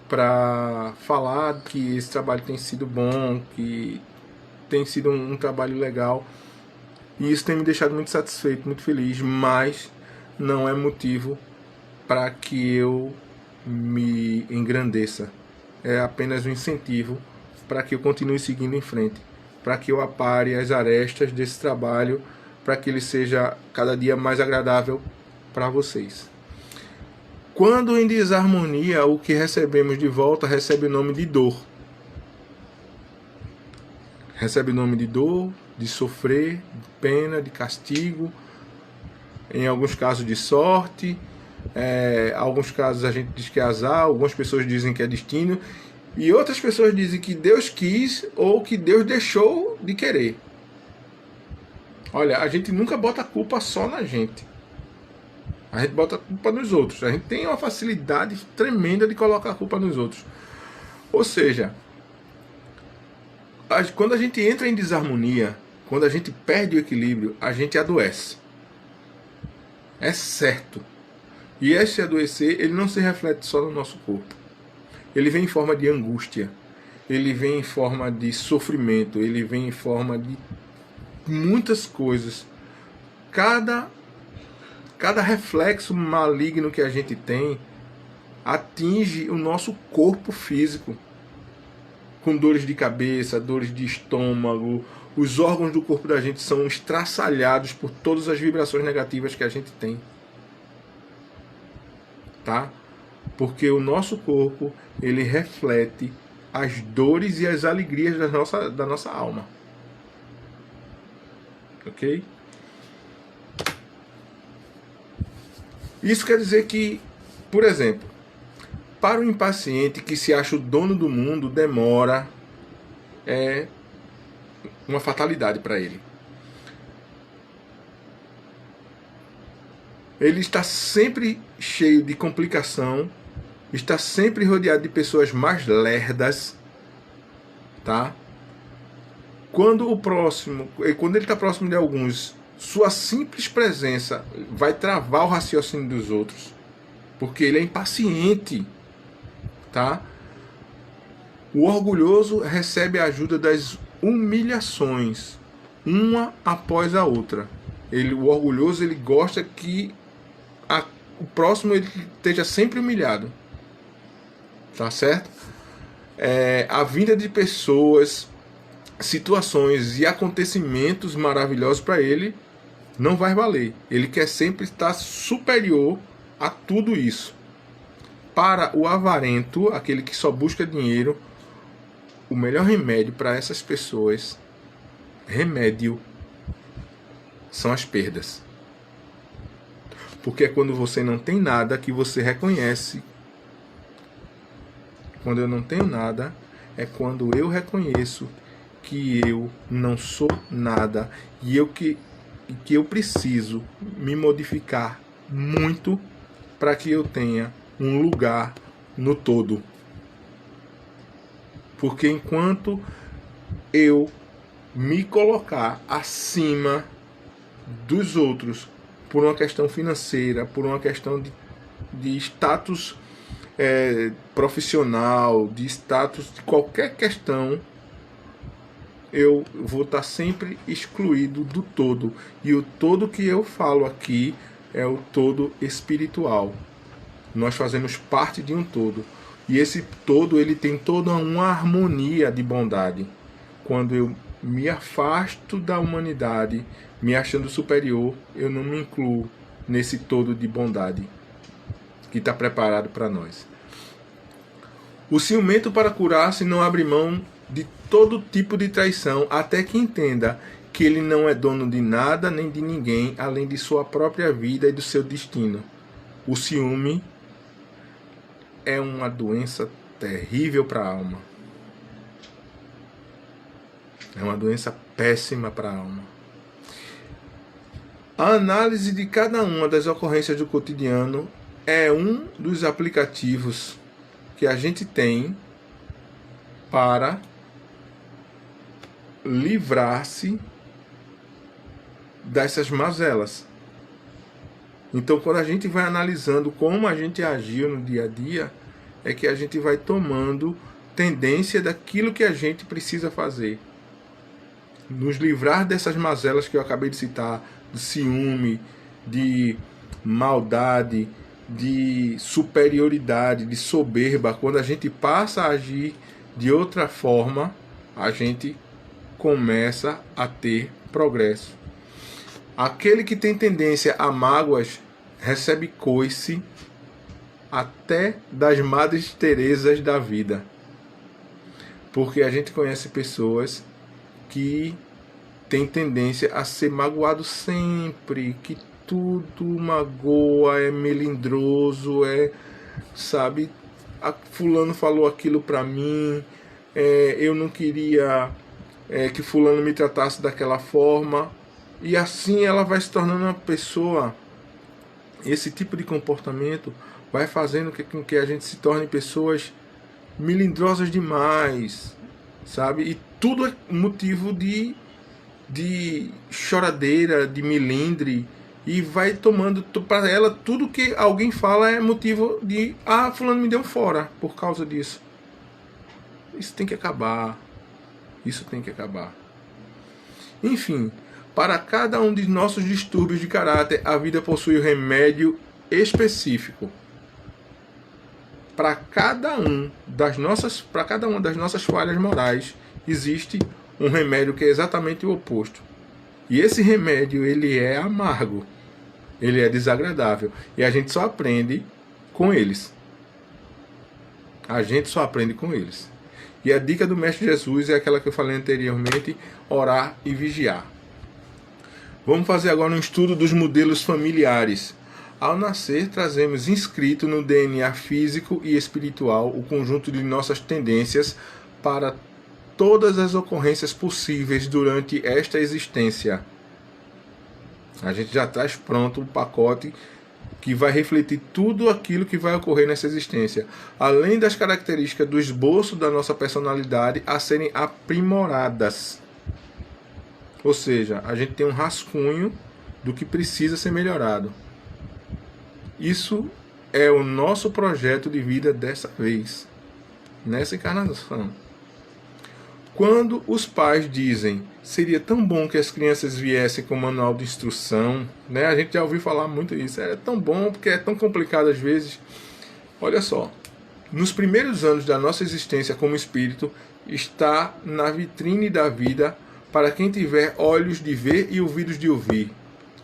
para falar que esse trabalho tem sido bom, que tem sido um trabalho legal. E isso tem me deixado muito satisfeito, muito feliz, mas não é motivo para que eu me engrandeça. É apenas um incentivo para que eu continue seguindo em frente, para que eu apare as arestas desse trabalho, para que ele seja cada dia mais agradável para vocês. Quando em desarmonia, o que recebemos de volta recebe o nome de dor. Recebe o nome de dor, de sofrer, de pena, de castigo, em alguns casos de sorte, alguns casos a gente diz que é azar, algumas pessoas dizem que é destino, e outras pessoas dizem que Deus quis ou que Deus deixou de querer. Olha, a gente nunca bota a culpa só na gente. A gente bota a culpa nos outros. A gente tem uma facilidade tremenda de colocar a culpa nos outros. Ou seja, quando a gente entra em desarmonia, quando a gente perde o equilíbrio, a gente adoece. É certo. E esse adoecer, ele não se reflete só no nosso corpo. Ele vem em forma de angústia. Ele vem em forma de sofrimento. Ele vem em forma de muitas coisas. Cada reflexo maligno que a gente tem atinge o nosso corpo físico. Com dores de cabeça, dores de estômago. Os órgãos do corpo da gente são estraçalhados por todas as vibrações negativas que a gente tem. Tá? Porque o nosso corpo, ele reflete as dores e as alegrias da nossa alma. Ok? Isso quer dizer que, por exemplo, para o impaciente que se acha o dono do mundo, demora é uma fatalidade para ele. Ele está sempre cheio de complicação, está sempre rodeado de pessoas mais lerdas, tá? Quando ele está próximo de alguns, sua simples presença vai travar o raciocínio dos outros, porque ele é impaciente, tá? O orgulhoso recebe a ajuda das humilhações, uma após a outra. O orgulhoso, ele gosta que o próximo ele esteja sempre humilhado, tá certo? A vinda de pessoas, situações e acontecimentos maravilhosos para ele não vai valer. Ele quer sempre estar superior a tudo isso. Para o avarento, aquele que só busca dinheiro, o melhor remédio para essas pessoas, remédio, são as perdas. Porque é quando você não tem nada que você reconhece. Quando eu não tenho nada, é quando eu reconheço que eu não sou nada e que eu preciso me modificar muito para que eu tenha um lugar no todo. Porque enquanto eu me colocar acima dos outros por uma questão financeira, por uma questão de status profissional, de status de qualquer questão, eu vou estar sempre excluído do todo. E o todo que eu falo aqui é o todo espiritual. Nós fazemos parte de um todo. E esse todo, ele tem toda uma harmonia de bondade. Quando eu me afasto da humanidade, me achando superior, eu não me incluo nesse todo de bondade que está preparado para nós. O ciumento, para curar-se, não abre mão de todo tipo de traição, até que entenda que ele não é dono de nada nem de ninguém, além de sua própria vida e do seu destino. O ciúme é uma doença terrível para a alma. É uma doença péssima para a alma. A análise de cada uma das ocorrências do cotidiano é um dos aplicativos que a gente tem para livrar-se dessas mazelas. Então, quando a gente vai analisando como a gente agiu no dia a dia, é que a gente vai tomando tendência daquilo que a gente precisa fazer. Nos livrar dessas mazelas que eu acabei de citar, de ciúme, de maldade, de superioridade, de soberba. Quando a gente passa a agir de outra forma, a gente começa a ter progresso. Aquele que tem tendência a mágoas recebe coice até das Madres Teresas da vida. Porque a gente conhece pessoas que têm tendência a ser magoado sempre, que tudo magoa, é melindroso, sabe, fulano falou aquilo pra mim, eu não queria que fulano me tratasse daquela forma. E assim ela vai se tornando uma pessoa. Esse tipo de comportamento vai fazendo com que a gente se torne pessoas melindrosas demais, sabe? E tudo é motivo de choradeira, de melindre. E vai tomando para ela tudo que alguém fala é motivo de fulano me deu fora por causa disso. Isso tem que acabar. Isso tem que acabar. Enfim, para cada um de nossos distúrbios de caráter, a vida possui um remédio específico. Para cada uma das nossas falhas morais, existe um remédio que é exatamente o oposto. E esse remédio, ele é amargo. Ele é desagradável. E a gente só aprende com eles. A gente só aprende com eles. E a dica do Mestre Jesus é aquela que eu falei anteriormente: orar e vigiar. Vamos fazer agora um estudo dos modelos familiares. Ao nascer, trazemos inscrito no DNA físico e espiritual o conjunto de nossas tendências para todas as ocorrências possíveis durante esta existência. A gente já traz pronto o pacote que vai refletir tudo aquilo que vai ocorrer nessa existência, além das características do esboço da nossa personalidade a serem aprimoradas. Ou seja, a gente tem um rascunho do que precisa ser melhorado. Isso é o nosso projeto de vida dessa vez, nessa encarnação. Quando os pais dizem: seria tão bom que as crianças viessem com manual de instrução, né? A gente já ouviu falar muito isso. É tão bom porque é tão complicado às vezes. Olha só, nos primeiros anos da nossa existência como espírito, está na vitrine da vida para quem tiver olhos de ver e ouvidos de ouvir.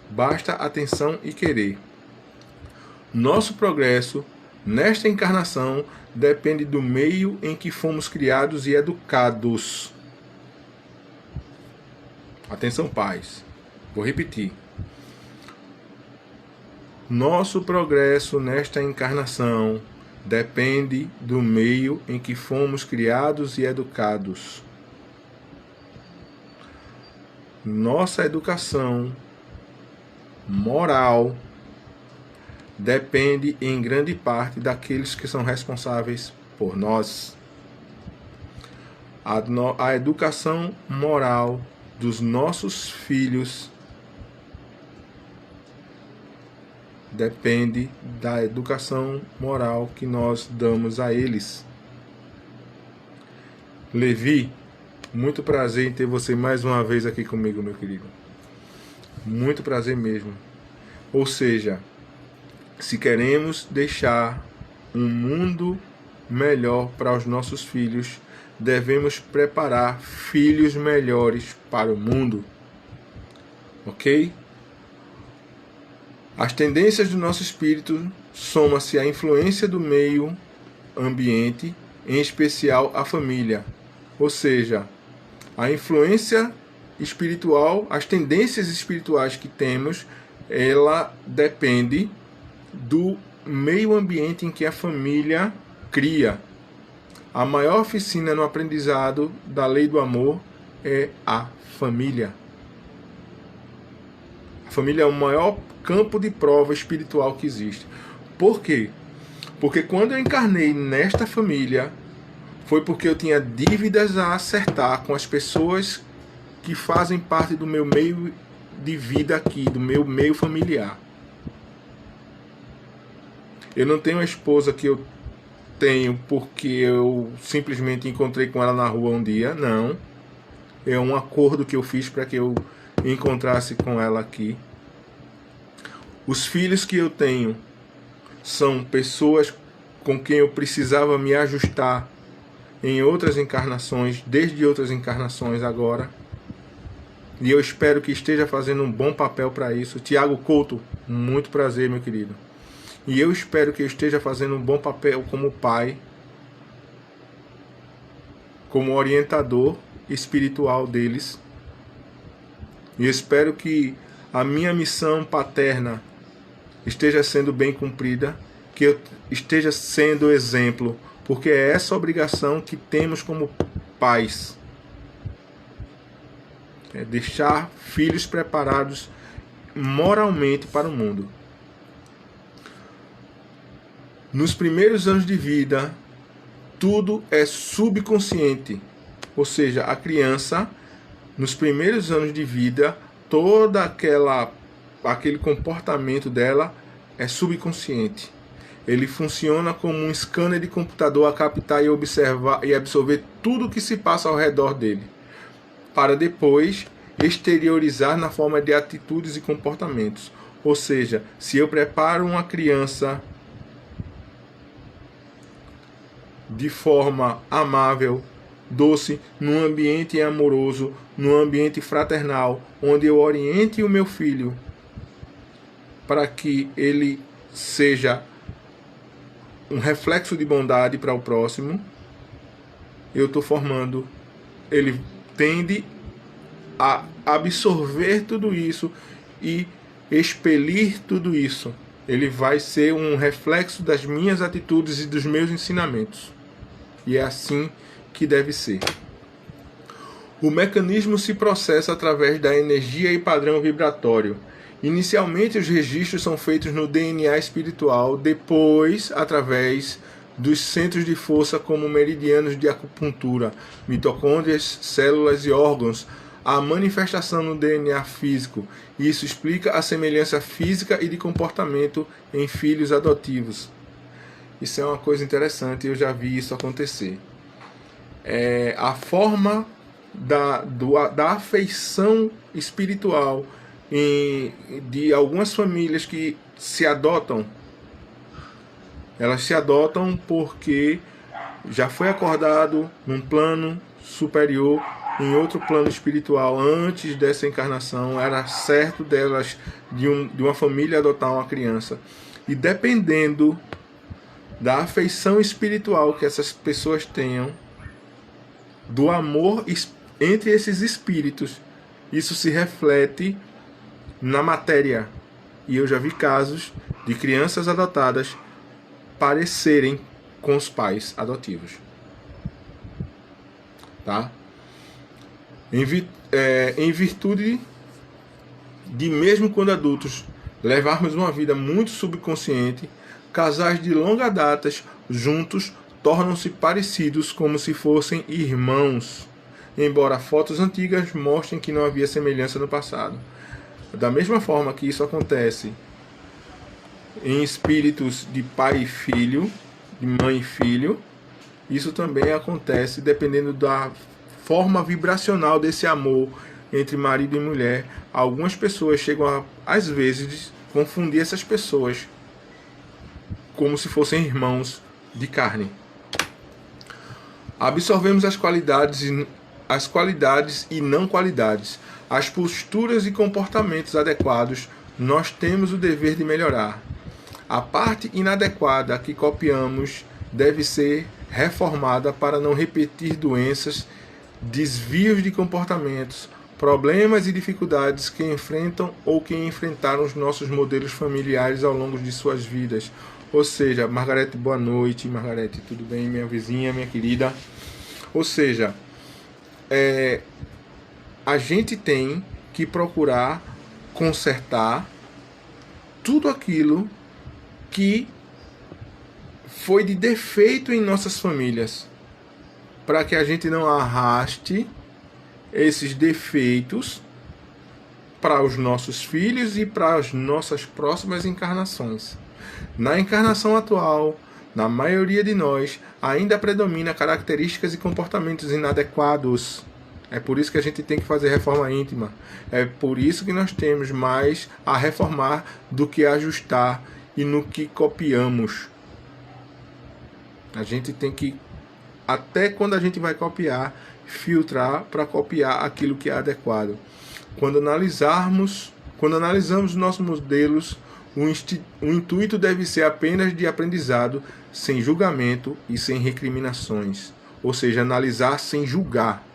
Basta atenção e querer. Nosso progresso nesta encarnação depende do meio em que fomos criados e educados. Atenção, pais. Vou repetir. Nosso progresso nesta encarnação depende do meio em que fomos criados e educados. Nossa educação moral depende em grande parte daqueles que são responsáveis por nós. A educação moral dos nossos filhos depende da educação moral que nós damos a eles. Levi, muito prazer em ter você mais uma vez aqui comigo, meu querido. Muito prazer mesmo. Ou seja, se queremos deixar um mundo melhor para os nossos filhos, devemos preparar filhos melhores para o mundo. Ok? As tendências do nosso espírito soma-se à influência do meio ambiente, em especial a família. Ou seja, a influência espiritual, as tendências espirituais que temos, ela depende do meio ambiente em que a família cria. A maior oficina no aprendizado da lei do amor é a família. A família é o maior campo de prova espiritual que existe. Por quê? Porque quando eu encarnei nesta família, foi porque eu tinha dívidas a acertar com as pessoas que fazem parte do meu meio de vida aqui, do meu meio familiar. Eu não tenho a esposa que eu tenho porque eu simplesmente encontrei com ela na rua um dia, não. É um acordo que eu fiz para que eu encontrasse com ela aqui. Os filhos que eu tenho são pessoas com quem eu precisava me ajustar em outras encarnações, desde outras encarnações agora. E eu espero que esteja fazendo um bom papel para isso. Tiago Couto, muito prazer, meu querido. E eu espero que eu esteja fazendo um bom papel como pai, como orientador espiritual deles. E espero que a minha missão paterna esteja sendo bem cumprida, que eu esteja sendo exemplo, porque é essa obrigação que temos como pais. É deixar filhos preparados moralmente para o mundo. Nos primeiros anos de vida, tudo é subconsciente. Ou seja, a criança, nos primeiros anos de vida, todo aquele comportamento dela é subconsciente. Ele funciona como um scanner de computador a captar e observar e absorver tudo o que se passa ao redor dele, para depois exteriorizar na forma de atitudes e comportamentos. Ou seja, se eu preparo uma criança de forma amável, doce, num ambiente amoroso, num ambiente fraternal, onde eu oriente o meu filho para que ele seja um reflexo de bondade para o próximo, eu estou formando, ele tende a absorver tudo isso e expelir tudo isso. Ele vai ser um reflexo das minhas atitudes e dos meus ensinamentos. E é assim que deve ser. O mecanismo se processa através da energia e padrão vibratório. Inicialmente, os registros são feitos no DNA espiritual, depois, através dos centros de força como meridianos de acupuntura, mitocôndrias, células e órgãos, a manifestação no DNA físico. Isso explica a semelhança física e de comportamento em filhos adotivos. Isso é uma coisa interessante, eu já vi isso acontecer. A forma da afeição espiritual de algumas famílias que se adotam, elas se adotam porque já foi acordado num plano superior, em outro plano espiritual, antes dessa encarnação, era certo delas, de uma família, adotar uma criança. E dependendo da afeição espiritual que essas pessoas tenham, do amor entre esses espíritos, isso se reflete na matéria. E eu já vi casos de crianças adotadas parecerem com os pais adotivos. Tá? Em virtude de, mesmo quando adultos, levarmos uma vida muito subconsciente, casais de longa data juntos tornam-se parecidos como se fossem irmãos, embora fotos antigas mostrem que não havia semelhança no passado. Da mesma forma que isso acontece em espíritos de pai e filho, de mãe e filho, isso também acontece dependendo da forma vibracional desse amor entre marido e mulher. Algumas pessoas chegam às vezes, confundir essas pessoas como se fossem irmãos de carne. Absorvemos as qualidades e não qualidades, as posturas e comportamentos adequados. Nós temos o dever de melhorar. A parte inadequada que copiamos deve ser reformada para não repetir doenças, desvios de comportamentos, problemas e dificuldades que enfrentam ou que enfrentaram os nossos modelos familiares ao longo de suas vidas. Ou seja, Margarete, boa noite. Margarete, tudo bem? Minha vizinha, minha querida. Ou seja, a gente tem que procurar consertar tudo aquilo que foi de defeito em nossas famílias, para que a gente não arraste esses defeitos para os nossos filhos e para as nossas próximas encarnações. Na encarnação atual, na maioria de nós, ainda predomina características e comportamentos inadequados. É por isso que a gente tem que fazer reforma íntima. É por isso que nós temos mais a reformar do que a ajustar e no que copiamos. A gente tem que, até quando a gente vai copiar, filtrar para copiar aquilo que é adequado. Quando analisamos nossos modelos, o intuito deve ser apenas de aprendizado, sem julgamento e sem recriminações. Ou seja, analisar sem julgar.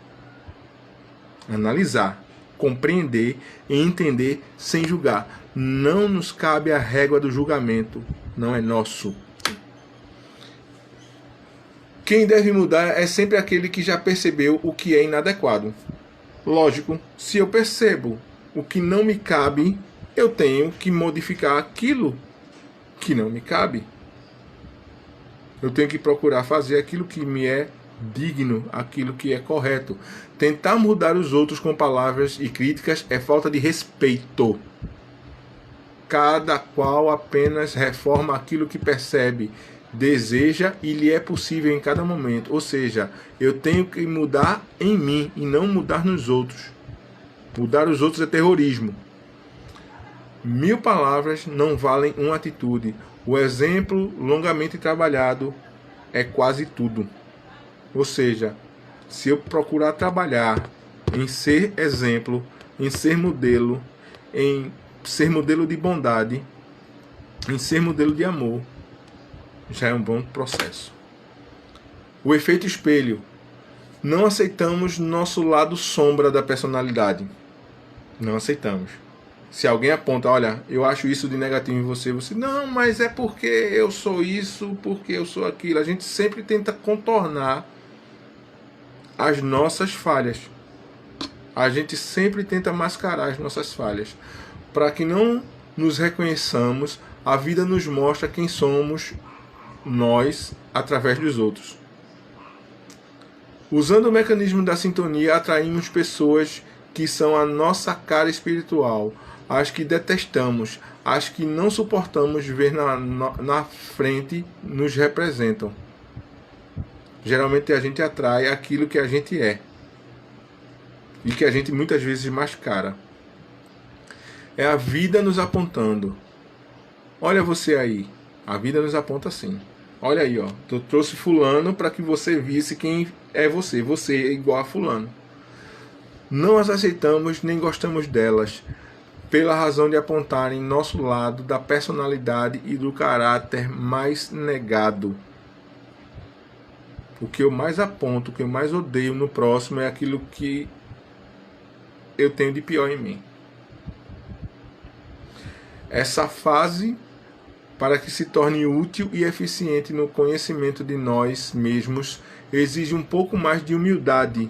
Analisar, compreender e entender sem julgar. Não nos cabe a régua do julgamento, não é nosso. Quem deve mudar é sempre aquele que já percebeu o que é inadequado. Lógico, se eu percebo o que não me cabe, eu tenho que modificar aquilo que não me cabe. Eu tenho que procurar fazer aquilo que me é digno, aquilo que é correto. Tentar mudar os outros com palavras e críticas é falta de respeito. Cada qual apenas reforma aquilo que percebe, deseja e lhe é possível em cada momento. Ou seja, eu tenho que mudar em mim e não mudar nos outros. Mudar os outros é terrorismo. 1000 palavras não valem uma atitude. O exemplo longamente trabalhado é quase tudo. Ou seja, se eu procurar trabalhar em ser exemplo, em ser modelo de bondade, em ser modelo de amor, já é um bom processo. O efeito espelho. Não aceitamos nosso lado sombra da personalidade. Não aceitamos. Se alguém aponta, olha, eu acho isso de negativo em você, você, não, mas é porque eu sou isso, porque eu sou aquilo. A gente sempre tenta contornar as nossas falhas. A gente sempre tenta mascarar as nossas falhas. Para que não nos reconheçamos, a vida nos mostra quem somos nós através dos outros. Usando o mecanismo da sintonia, atraímos pessoas que são a nossa cara espiritual, as que detestamos, as que não suportamos ver na frente, nos representam. Geralmente a gente atrai aquilo que a gente é e que a gente muitas vezes mascara. É a vida nos apontando. Olha você aí, a vida nos aponta assim. Olha aí, ó, eu trouxe fulano para que você visse quem é você. Você é igual a fulano. Não as aceitamos nem gostamos delas, pela razão de apontarem nosso lado da personalidade e do caráter mais negado. O que eu mais aponto, o que eu mais odeio no próximo é aquilo que eu tenho de pior em mim. Essa fase, para que se torne útil e eficiente no conhecimento de nós mesmos, exige um pouco mais de humildade,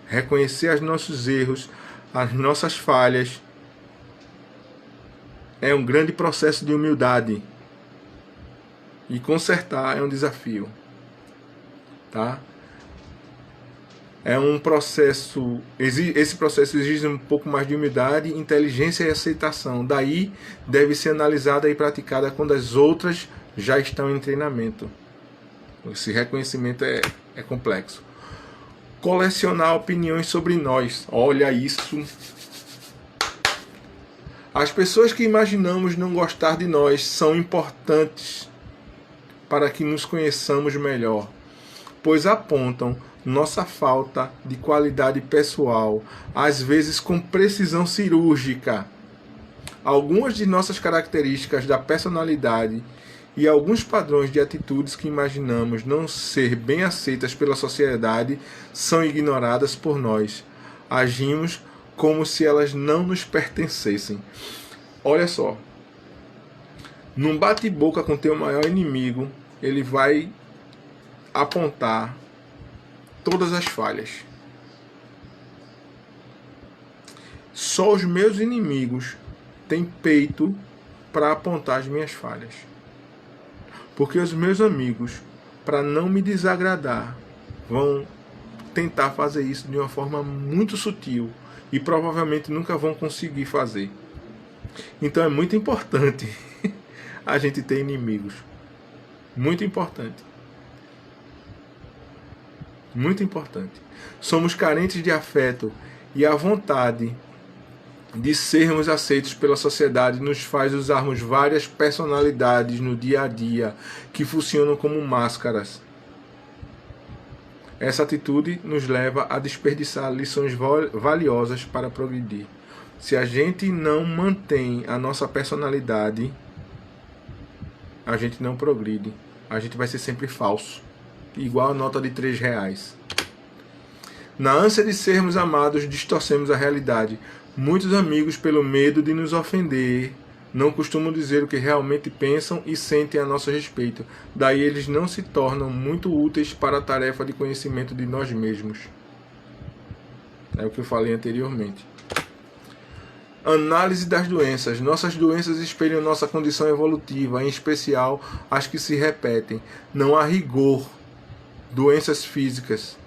reconhecer os nossos erros, as nossas falhas. É um grande processo de humildade. E consertar é um desafio. Tá? É um processo, esse processo exige um pouco mais de humildade, inteligência e aceitação. Daí deve ser analisada e praticada quando as outras já estão em treinamento. Esse reconhecimento é complexo. Colecionar opiniões sobre nós. Olha isso. As pessoas que imaginamos não gostar de nós são importantes para que nos conheçamos melhor, pois apontam nossa falta de qualidade pessoal, às vezes com precisão cirúrgica. Algumas de nossas características da personalidade e alguns padrões de atitudes que imaginamos não ser bem aceitas pela sociedade são ignoradas por nós. Agimos como se elas não nos pertencessem. Olha só. Num bate-boca com teu maior inimigo, ele vai apontar todas as falhas. Só os meus inimigos têm peito para apontar as minhas falhas. Porque os meus amigos, para não me desagradar, vão tentar fazer isso de uma forma muito sutil e provavelmente nunca vão conseguir fazer. Então é muito importante a gente ter inimigos. Muito importante. Muito importante. Somos carentes de afeto e a vontade de sermos aceitos pela sociedade nos faz usarmos várias personalidades no dia a dia que funcionam como máscaras. Essa atitude nos leva a desperdiçar lições valiosas para progredir. Se a gente não mantém a nossa personalidade, a gente não progride. A gente vai ser sempre falso. Igual a nota de R$3. Na ânsia de sermos amados, distorcemos a realidade. Muitos amigos, pelo medo de nos ofender, não costumam dizer o que realmente pensam e sentem a nosso respeito. Daí eles não se tornam muito úteis para a tarefa de conhecimento de nós mesmos. É o que eu falei anteriormente. Análise das doenças. Nossas doenças espelham nossa condição evolutiva, em especial as que se repetem. Não há rigor. Doenças físicas.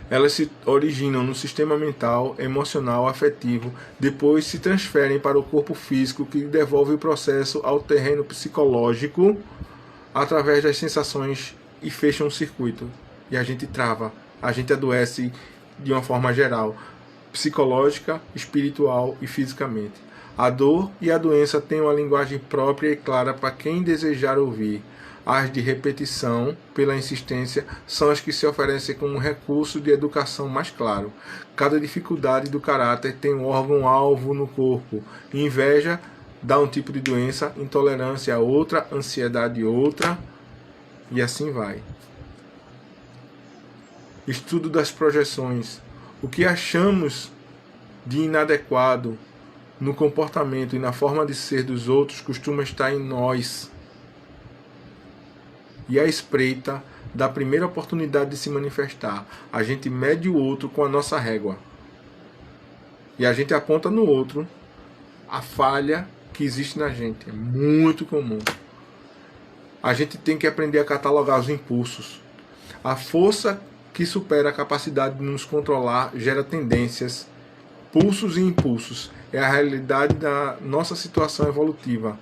Elas se originam no sistema mental, emocional, afetivo, depois se transferem para o corpo físico, que devolve o processo ao terreno psicológico através das sensações e fecha um circuito. E a gente trava, a gente adoece de uma forma geral, psicológica, espiritual e fisicamente. A dor e a doença têm uma linguagem própria e clara para quem desejar ouvir. As de repetição, pela insistência, são as que se oferecem como recurso de educação mais claro. Cada dificuldade do caráter tem um órgão-alvo no corpo. Inveja dá um tipo de doença, intolerância outra, ansiedade outra, e assim vai. Estudo das projeções. O que achamos de inadequado no comportamento e na forma de ser dos outros costuma estar em nós. E à espreita da primeira oportunidade de se manifestar, a gente mede o outro com a nossa régua. E a gente aponta no outro a falha que existe na gente. É muito comum. A gente tem que aprender a catalogar os impulsos. A força que supera a capacidade de nos controlar gera tendências, pulsos e impulsos. É a realidade da nossa situação evolutiva.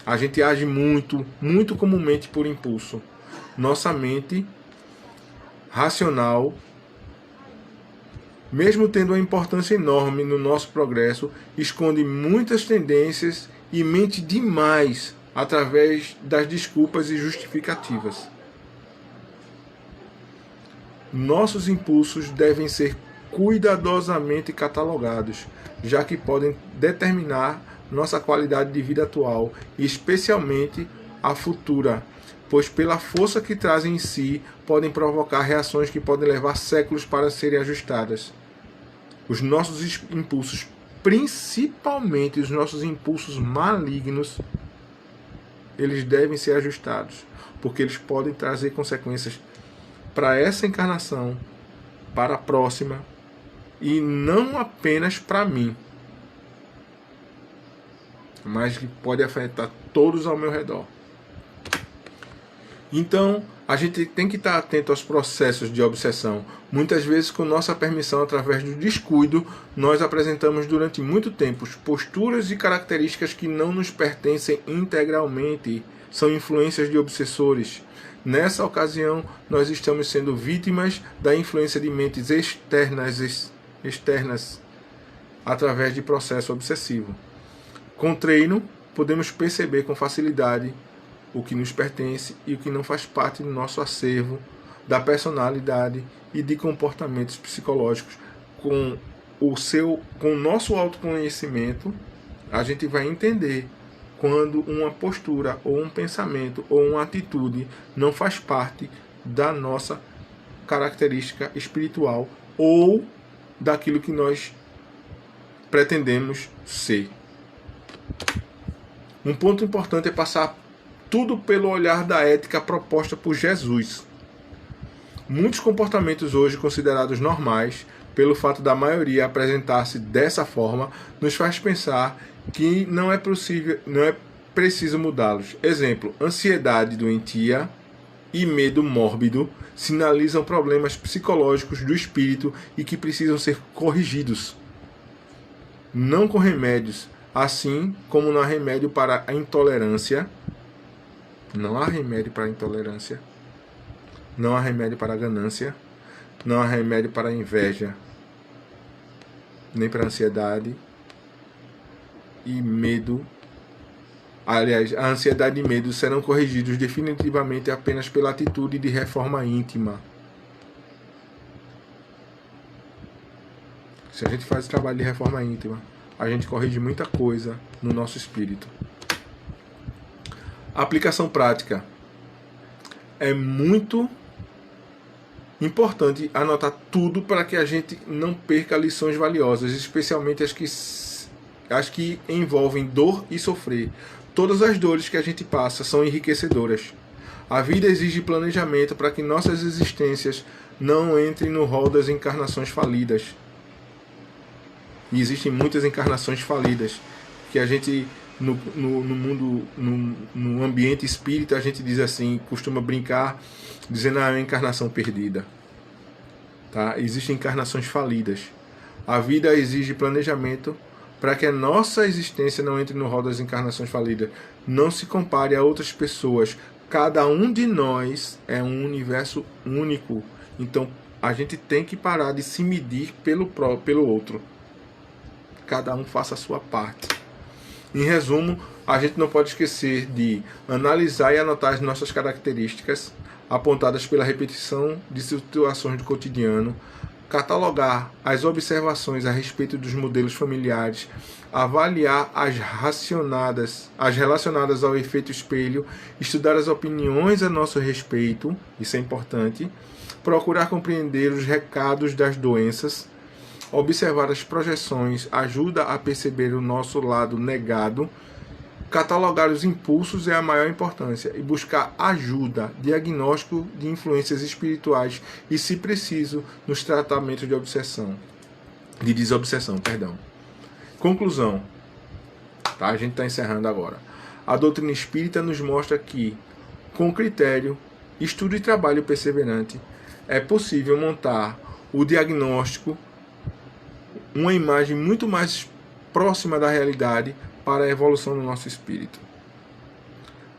A gente age muito comumente por impulso. Nossa mente racional, mesmo tendo uma importância enorme no nosso progresso, esconde muitas tendências e mente demais através das desculpas e justificativas. Nossos impulsos devem ser cuidadosamente catalogados, já que podem determinar nossa qualidade de vida atual e especialmente a futura, pois pela força que trazem em si, podem provocar reações que podem levar séculos para serem ajustadas. Os nossos impulsos principalmente os nossos impulsos malignos, eles devem ser ajustados, porque eles podem trazer consequências para essa encarnação, para a próxima, e não apenas para mim, mas que pode afetar todos ao meu redor. Então, a gente tem que estar atento aos processos de obsessão. Muitas vezes, com nossa permissão, através do descuido, nós apresentamos durante muito tempo posturas e características que não nos pertencem integralmente. São influências de obsessores. Nessa ocasião, nós estamos sendo vítimas da influência de mentes externas através de processo obsessivo. Com treino, podemos perceber com facilidade o que nos pertence e o que não faz parte do nosso acervo, da personalidade e de comportamentos psicológicos. Com o nosso autoconhecimento, a gente vai entender quando uma postura ou um pensamento ou uma atitude não faz parte da nossa característica espiritual ou daquilo que nós pretendemos ser. Um ponto importante é passar tudo pelo olhar da ética proposta por Jesus. Muitos comportamentos hoje considerados normais, pelo fato da maioria apresentar-se dessa forma, nos faz pensar que não é preciso mudá-los. Exemplo, ansiedade doentia e medo mórbido sinalizam problemas psicológicos do espírito e que precisam ser corrigidos. Não com remédios, assim como não há remédio para a intolerância. Não há remédio para a intolerância. Não há remédio para a ganância. Não há remédio para a inveja. Nem para a ansiedade e medo. Aliás, a ansiedade e medo serão corrigidos definitivamente apenas pela atitude de reforma íntima. Se a gente faz o trabalho de reforma íntima, a gente corrige muita coisa no nosso espírito. A aplicação prática. É muito importante anotar tudo para que a gente não perca lições valiosas, especialmente as que envolvem dor e sofrer. Todas as dores que a gente passa são enriquecedoras. A vida exige planejamento para que nossas existências não entrem no rol das encarnações falidas. E existem muitas encarnações falidas que a gente no mundo, no ambiente espírita, a gente diz assim, costuma brincar dizendo é uma encarnação perdida. Tá? Existem encarnações falidas. A vida exige planejamento para que a nossa existência não entre no rol das encarnações falidas. Não se compare a outras pessoas. Cada um de nós é um universo único. Então a gente tem que parar de se medir pelo outro. Cada um faça a sua parte. Em resumo, a gente não pode esquecer de analisar e anotar as nossas características apontadas pela repetição de situações do cotidiano, catalogar as observações a respeito dos modelos familiares, avaliar as relacionadas ao efeito espelho, estudar as opiniões a nosso respeito, isso é importante, procurar compreender os recados das doenças, observar as projeções ajuda a perceber o nosso lado negado, catalogar os impulsos é a maior importância e buscar ajuda, diagnóstico de influências espirituais e, se preciso, nos tratamentos de desobsessão. Conclusão. Tá? A gente está encerrando agora. A doutrina espírita nos mostra que, com critério, estudo e trabalho perseverante, é possível montar o diagnóstico, uma imagem muito mais próxima da realidade para a evolução do nosso espírito.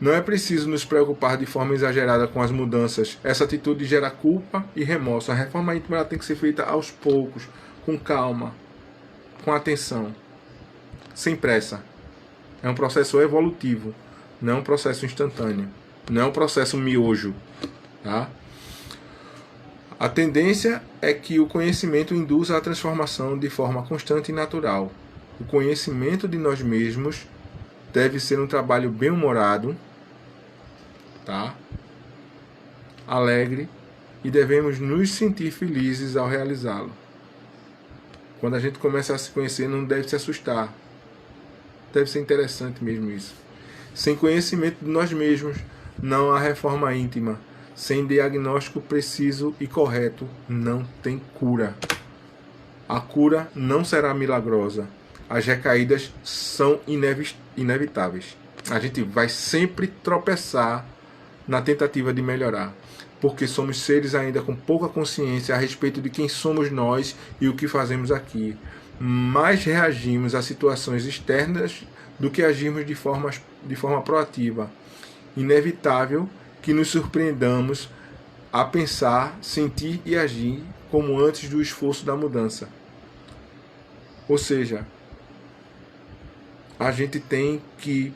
Não é preciso nos preocupar de forma exagerada com as mudanças. Essa atitude gera culpa e remorso. A reforma íntima ela tem que ser feita aos poucos, com calma, com atenção, sem pressa. É um processo evolutivo, não é um processo instantâneo, não é um processo miojo, tá? A tendência é que o conhecimento induza a transformação de forma constante e natural. O conhecimento de nós mesmos deve ser um trabalho bem-humorado, tá? Alegre, e devemos nos sentir felizes ao realizá-lo. Quando a gente começa a se conhecer, não deve se assustar. Deve ser interessante mesmo isso. Sem conhecimento de nós mesmos, não há reforma íntima. Sem diagnóstico preciso e correto, não tem cura. A cura não será milagrosa. As recaídas são inevitáveis. A gente vai sempre tropeçar na tentativa de melhorar, porque somos seres ainda com pouca consciência a respeito de quem somos nós e o que fazemos aqui. Mais reagimos a situações externas do que agimos de forma proativa. Inevitável que nos surpreendamos a pensar, sentir e agir como antes do esforço da mudança. Ou seja, a gente tem que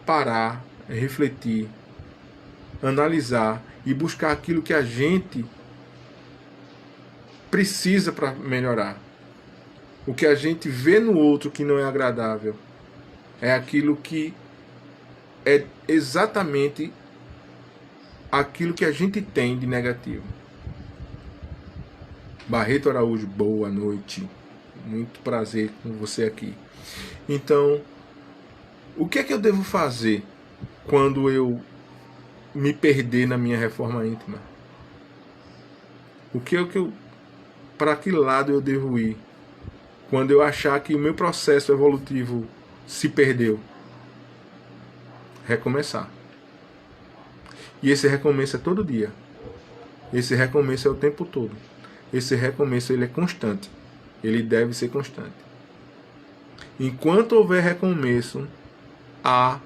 parar, refletir, analisar e buscar aquilo que a gente precisa para melhorar. O que a gente vê no outro que não é agradável é aquilo que é exatamente aquilo que a gente tem de negativo. Barreto Araújo, boa noite. Muito prazer com você aqui. Então, o que é que eu devo fazer quando eu me perder na minha reforma íntima? Para que lado eu devo ir quando eu achar que o meu processo evolutivo se perdeu? Recomeçar. E esse recomeço é todo dia. Esse recomeço é o tempo todo. Esse recomeço ele é constante. Ele deve ser constante. Enquanto houver recomeço, há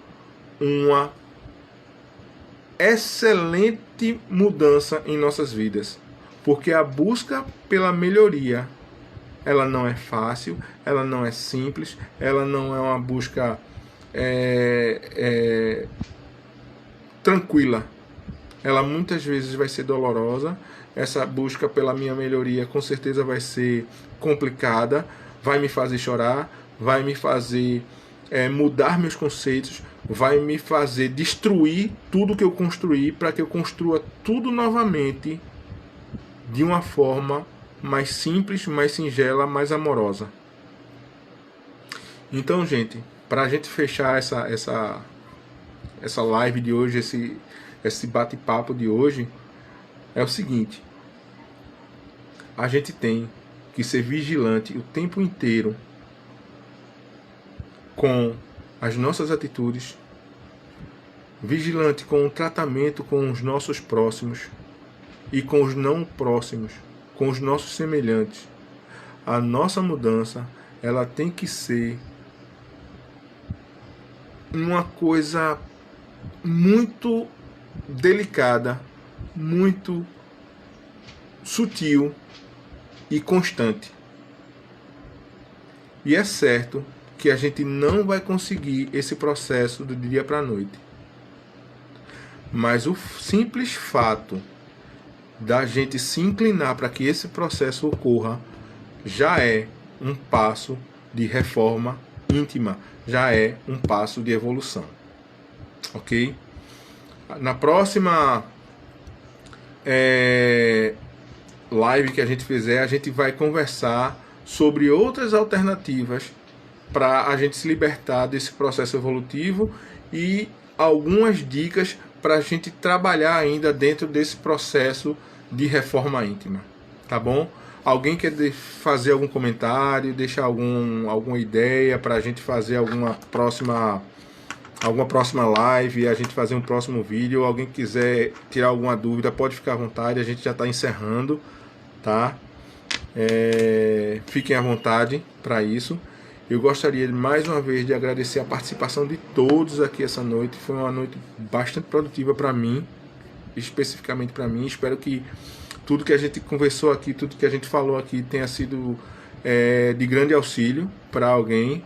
uma excelente mudança em nossas vidas. Porque a busca pela melhoria, ela não é fácil, ela não é simples, ela não é uma busca tranquila. Ela muitas vezes vai ser dolorosa. Essa busca pela minha melhoria com certeza vai ser complicada, vai me fazer chorar, vai me fazer mudar meus conceitos, vai me fazer destruir tudo que eu construí para que eu construa tudo novamente de uma forma mais simples, mais singela, mais amorosa. Então, gente, para a gente fechar essa live de hoje, esse bate-papo de hoje, é o seguinte: a gente tem que ser vigilante o tempo inteiro com as nossas atitudes, vigilante com o tratamento com os nossos próximos e com os não próximos, com os nossos semelhantes. A nossa mudança, ela tem que ser uma coisa muito delicada, muito sutil e constante. E é certo que a gente não vai conseguir esse processo do dia para a noite. Mas o simples fato da gente se inclinar para que esse processo ocorra já é um passo de reforma íntima, já é um passo de evolução. Ok? Na próxima live que a gente fizer, a gente vai conversar sobre outras alternativas para a gente se libertar desse processo evolutivo e algumas dicas para a gente trabalhar ainda dentro desse processo de reforma íntima. Tá bom? Alguém quer fazer algum comentário, deixar alguma ideia para a gente fazer alguma próxima live, a gente fazer um próximo vídeo? Alguém quiser tirar alguma dúvida, pode ficar à vontade, a gente já está encerrando, tá? Fiquem à vontade para isso. Eu gostaria mais uma vez de agradecer a participação de todos aqui essa noite. Foi uma noite bastante produtiva para mim, especificamente para mim. Espero que tudo que a gente conversou aqui, tudo que a gente falou aqui tenha sido de grande auxílio para alguém.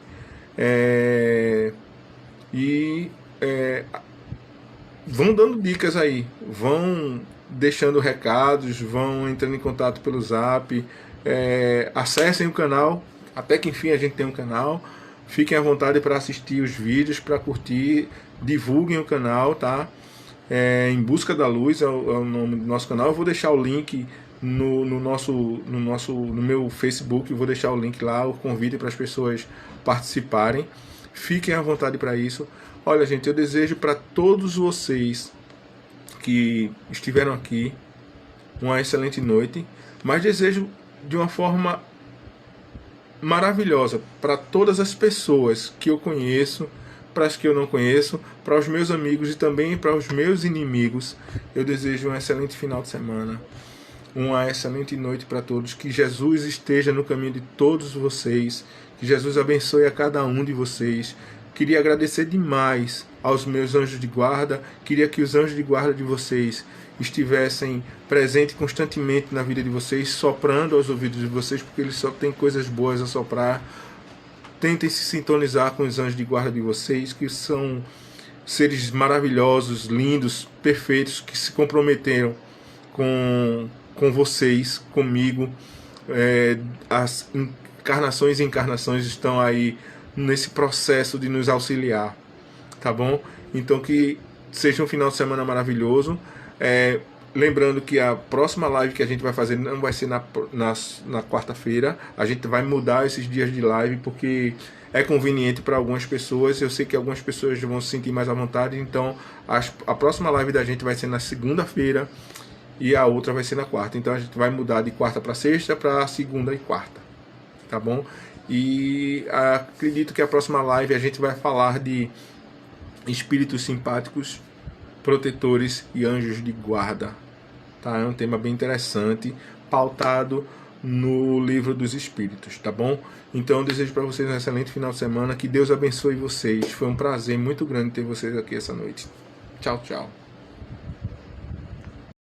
Vão dando dicas aí, vão deixando recados, vão entrando em contato pelo Zap, acessem o canal. Até que enfim a gente tem um canal. Fiquem à vontade para assistir os vídeos, para curtir, divulguem o canal, tá? Em Busca da Luz é o nome do nosso canal. Eu vou deixar o link no meu Facebook, vou deixar o link lá, o convite para as pessoas participarem. Fiquem à vontade para isso. Olha, gente, eu desejo para todos vocês que estiveram aqui uma excelente noite, mas desejo de uma forma maravilhosa para todas as pessoas que eu conheço, para as que eu não conheço, para os meus amigos e também para os meus inimigos. Eu desejo um excelente final de semana, uma excelente noite para todos, que Jesus esteja no caminho de todos vocês, que Jesus abençoe a cada um de vocês. Queria agradecer demais aos meus anjos de guarda, queria que os anjos de guarda de vocês estivessem presentes constantemente na vida de vocês, soprando aos ouvidos de vocês, porque eles só têm coisas boas a soprar. Tentem se sintonizar com os anjos de guarda de vocês, que são seres maravilhosos, lindos, perfeitos, que se comprometeram com vocês, comigo. As encarnações e encarnações estão aí nesse processo de nos auxiliar, tá bom? Então que seja um final de semana maravilhoso. Lembrando que a próxima live que a gente vai fazer não vai ser na quarta-feira. A gente vai mudar esses dias de live porque é conveniente para algumas pessoas. Eu sei que algumas pessoas vão se sentir mais à vontade. Então a próxima live da gente vai ser na segunda-feira e a outra vai ser na quarta. Então a gente vai mudar de quarta para sexta para segunda e quarta, tá bom? E acredito que a próxima live a gente vai falar de espíritos simpáticos, protetores e anjos de guarda, tá? É um tema bem interessante, pautado no livro dos espíritos, tá bom? Então eu desejo para vocês um excelente final de semana, que Deus abençoe vocês. Foi um prazer muito grande ter vocês aqui essa noite. Tchau, tchau.